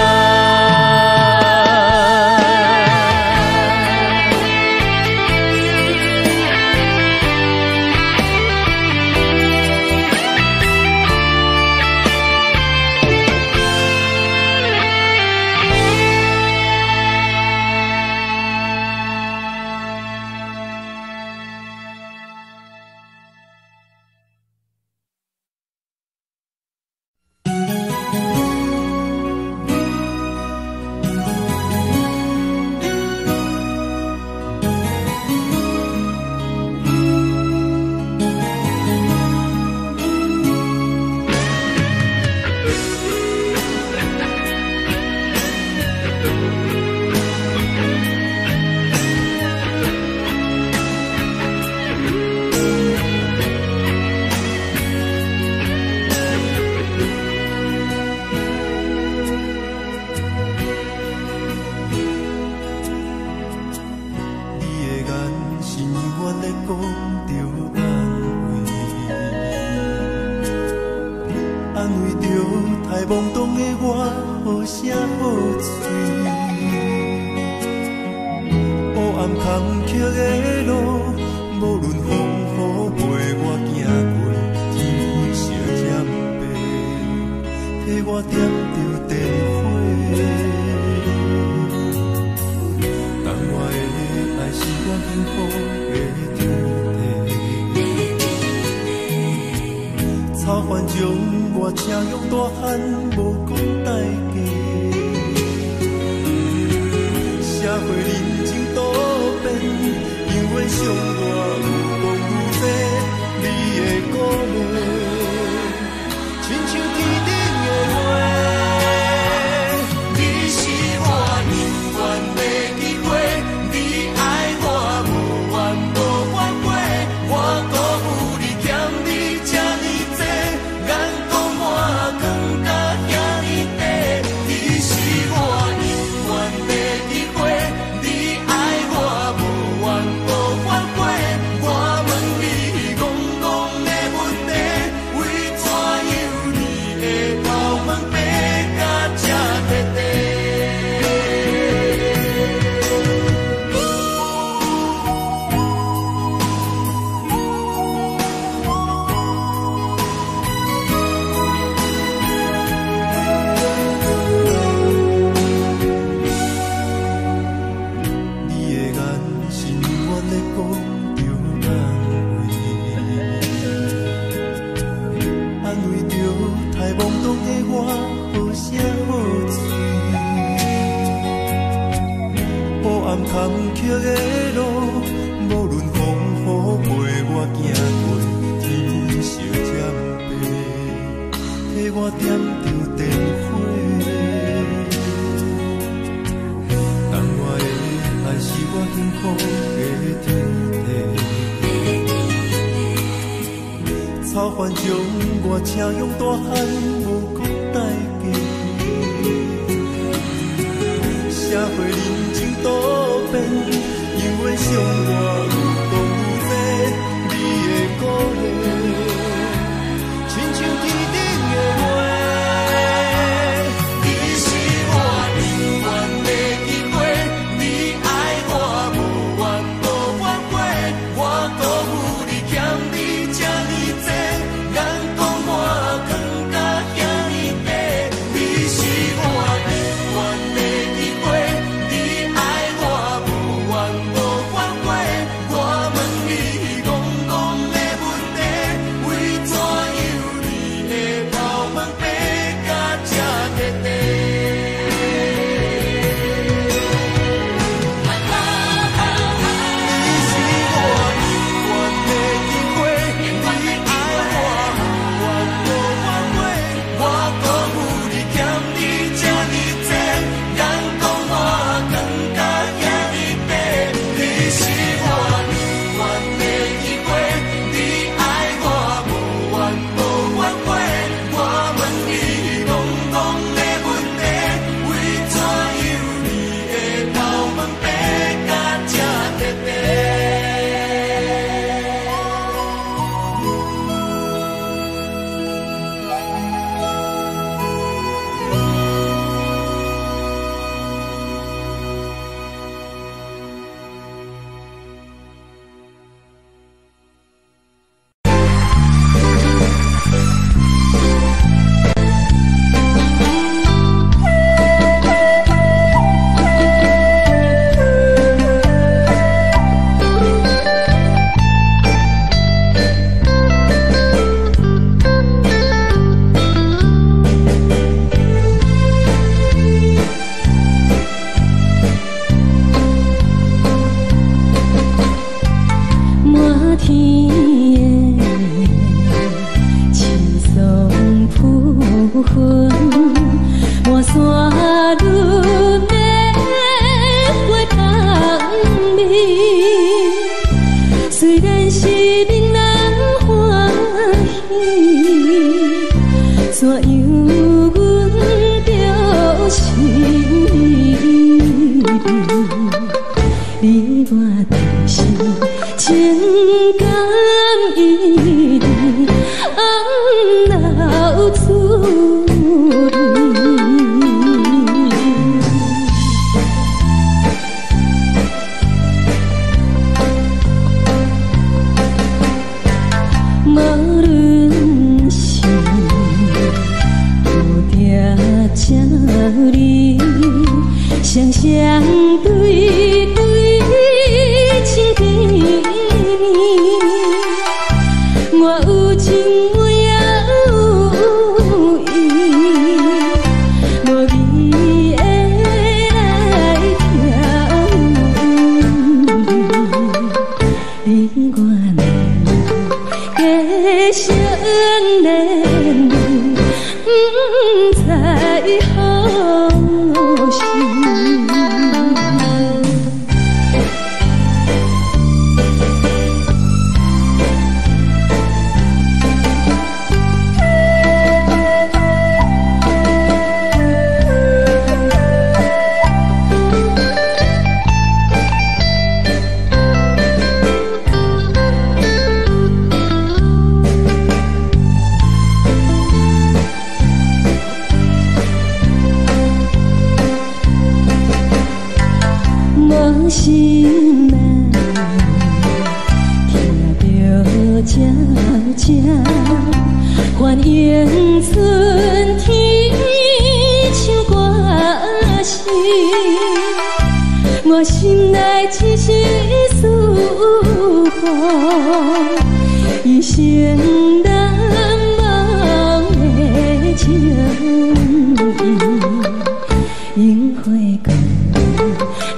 懵懂的我，好声好嘴。黑暗坎坷的路，无论风雨陪我行过，天昏烧渐白，替我点着灯火。当我的爱是我幸福的天地，草原将我车用大汉，无讲代价。社会人情多变，因为伤我有讲有多，你的鼓励，亲像天顶的花。你是我永远的机会，你爱我无怨无反悔，我辜负你欠你这呢多，眼光满光甲遐呢短。你是我永远的机会，你爱我无怨无反悔，我问你戆戆的问题，为怎样你会头毛白甲这短短？你的眼是永远在讲着安慰着太懵懂的我，好声好嘴。黑暗坎坷的路，无论风雨陪我行过，天昏烧渐白，替我点着灯火。当我的爱是我幸福的天地，草原将我车用大汉，无讲代价。社会人情多变，因为伤我有讲有多，你的鼓励，亲像天顶的花。你是我永远的机会，你爱我无怨无反悔，我辜负你欠你这呢多，眼光满光甲遐呢短。你是我永远的机会，你爱我无怨无反悔，我问你戆戆的问题，为怎样你会头毛白甲这短短？你是我永远的机会，你爱我无怨无反悔，我辜负你欠你这呢多，眼光满光甲遐呢短。你是我永远的机会，你爱我无怨无反悔，我问你戆戆的问题，为怎样你会头毛白甲这短短？满天的青松铺云，满山轮的花香味。虽然是令人欢喜，怎样阮着心意？你我同是情感一滴，红老滋味。肝的少年，不知何时。心难，听着渐渐反映春天像歌声，我心内只是思念，一生难忘的情谊，樱花港。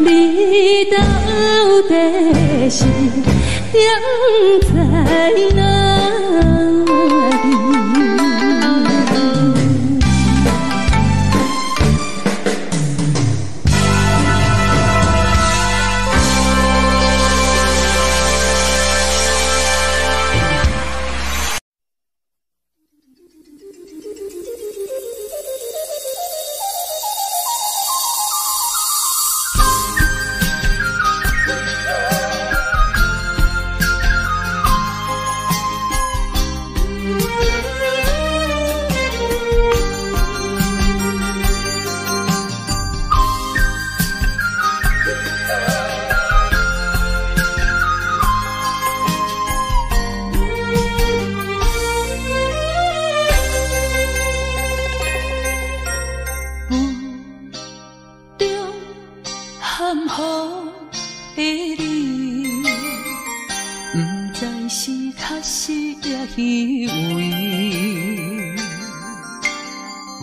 你到底是踮在哪里？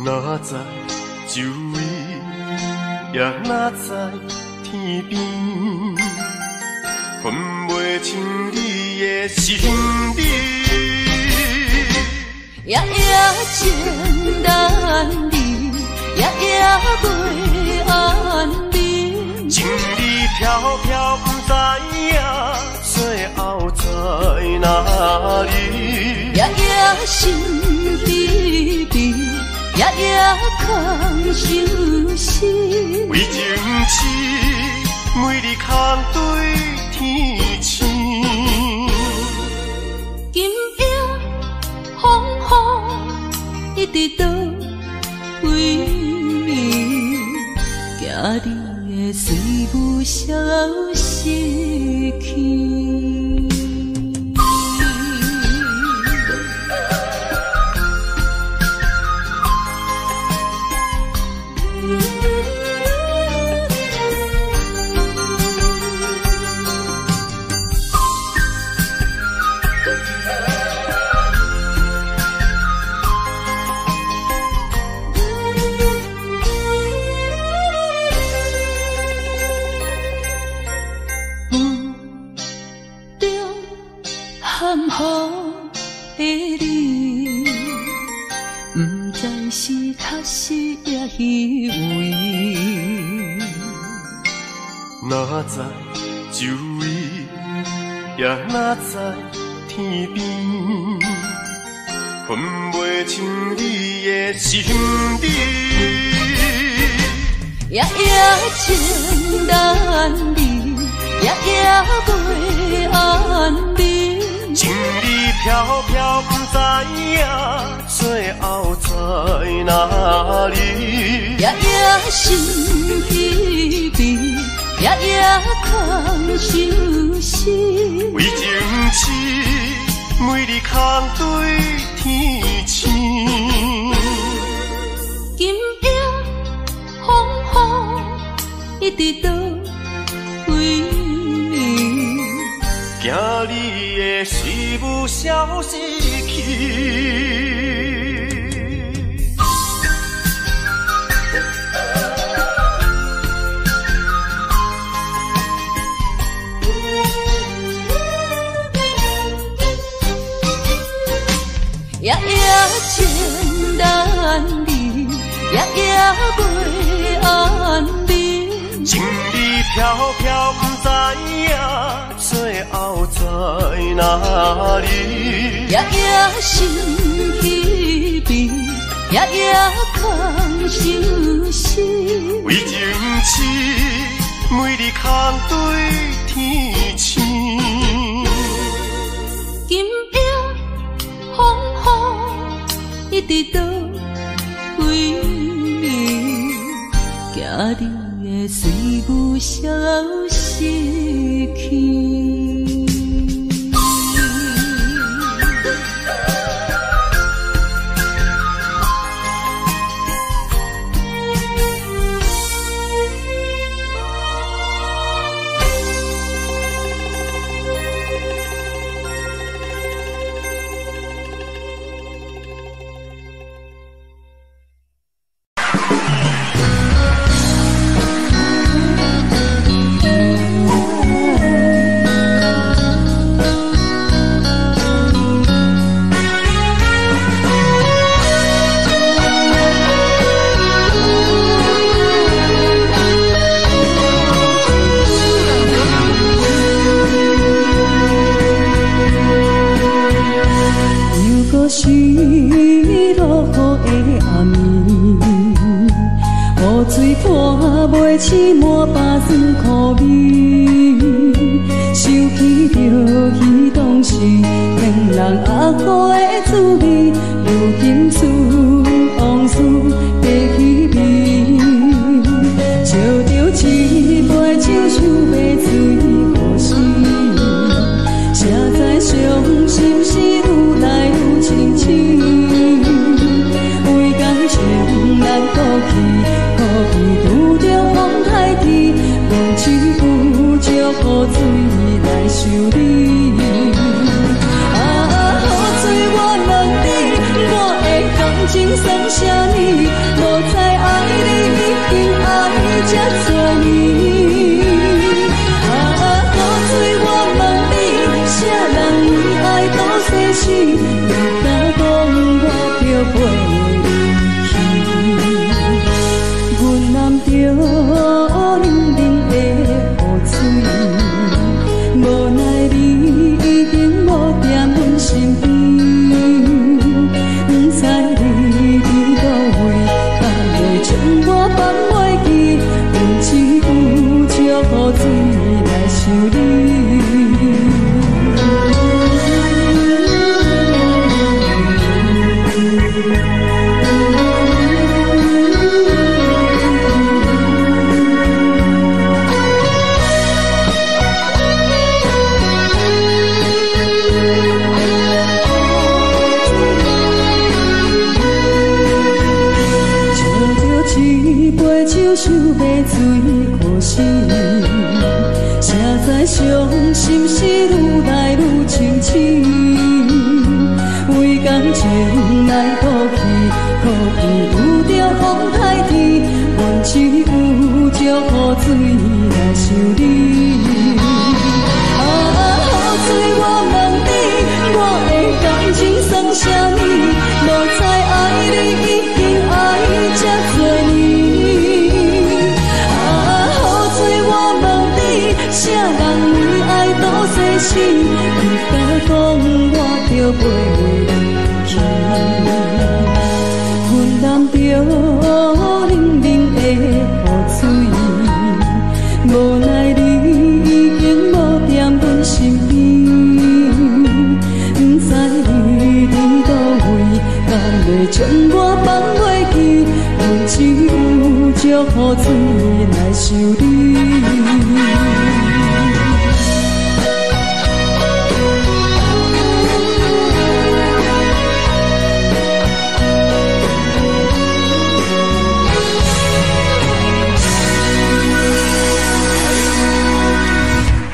哪知周围，也哪知天边，分袂清你的心理。夜夜情难离，夜夜袂安眠。情意飘飘，不知影最后在哪里。夜夜心悲悲。夜夜空相思，为情痴，每日空对天星。今夜风雨一直到位，惊你的随无消息去。含糊的你，不知是确实也虚伪。哪知周围，也哪知天边，分袂清你的心理。夜夜情难离，夜夜袂安眠。情意飘飘，不知影最后在哪里。夜夜心悲悲，夜夜空相思。为情痴，每日空对天星。今夜风雨一直到位，惊你的随无消息去。夜夜情难离，夜夜袂安眠。情意飘飘，不知影最后在哪里。夜夜心稀微，夜夜空相思。为情痴，每日空对天星。今夜风雨一直到归暝，行你的随舞消失去。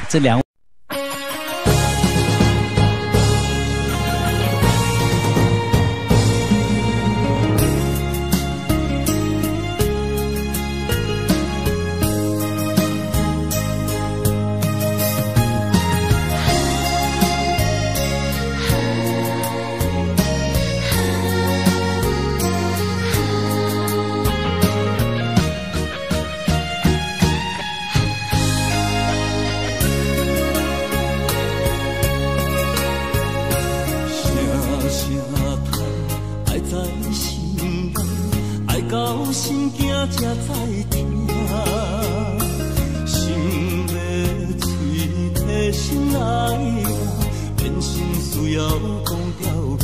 这两位声叹，爱在心内，爱到心惊才知听。心要嘴提心来话，变心需要讲条命。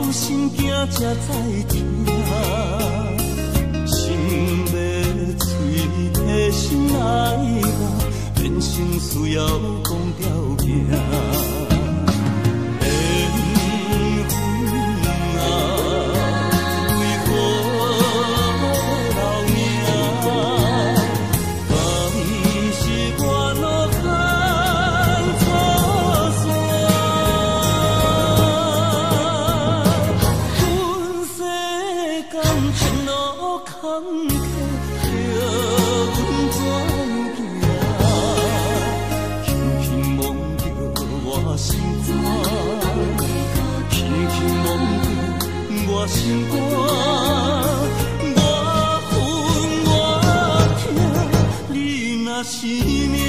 心惊才知听，心要嘴提心来话，变成需要讲条命。心肝，我恨我痛，你若是命。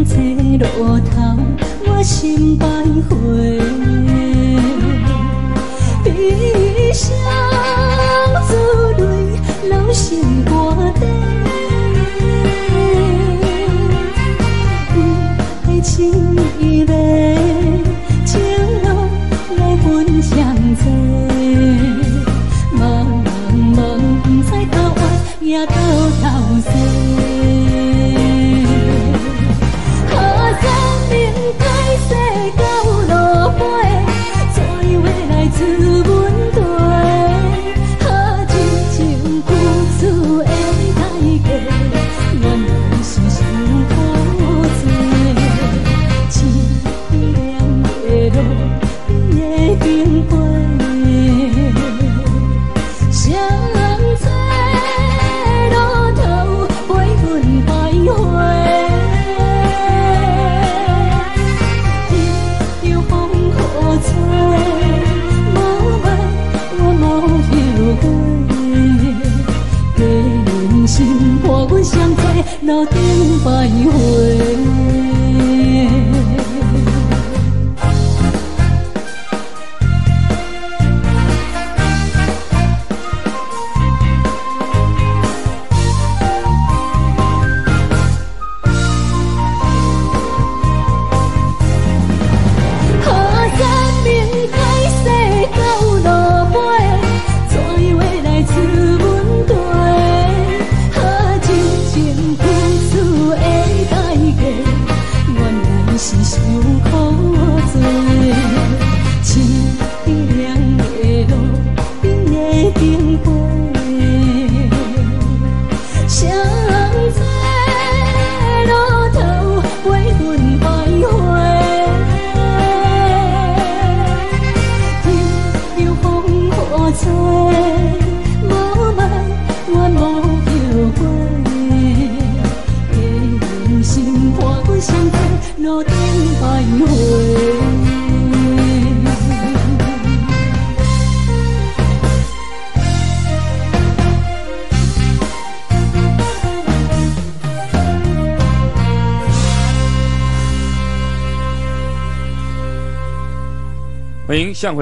坐路头，我心徘徊。悲伤珠泪流成歌底，爱情伊个情路来分相济，茫茫不知到弯也到头西。路顶徘徊。路顶徘徊。欢迎向回。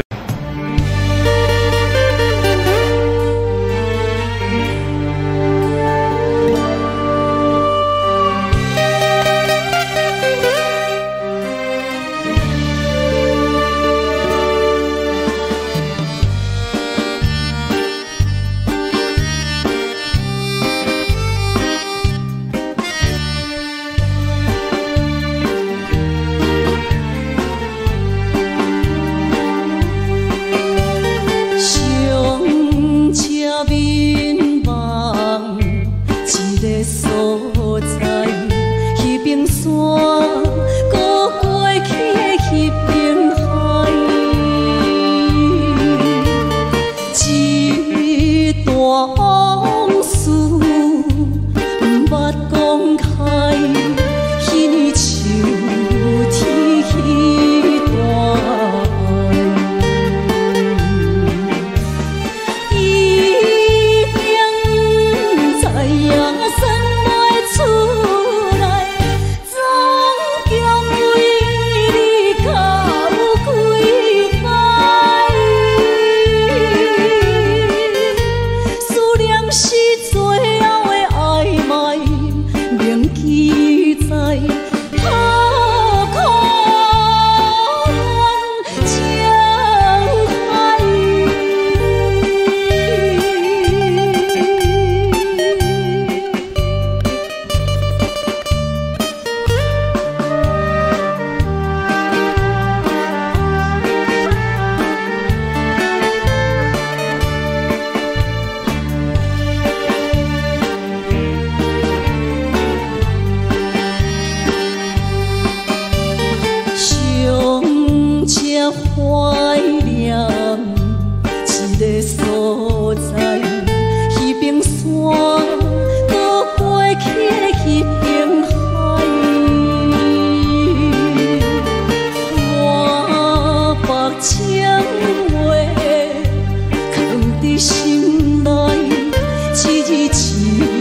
怀念一个所在，彼边山，搁过去彼边海。我白情话藏伫心内，一字一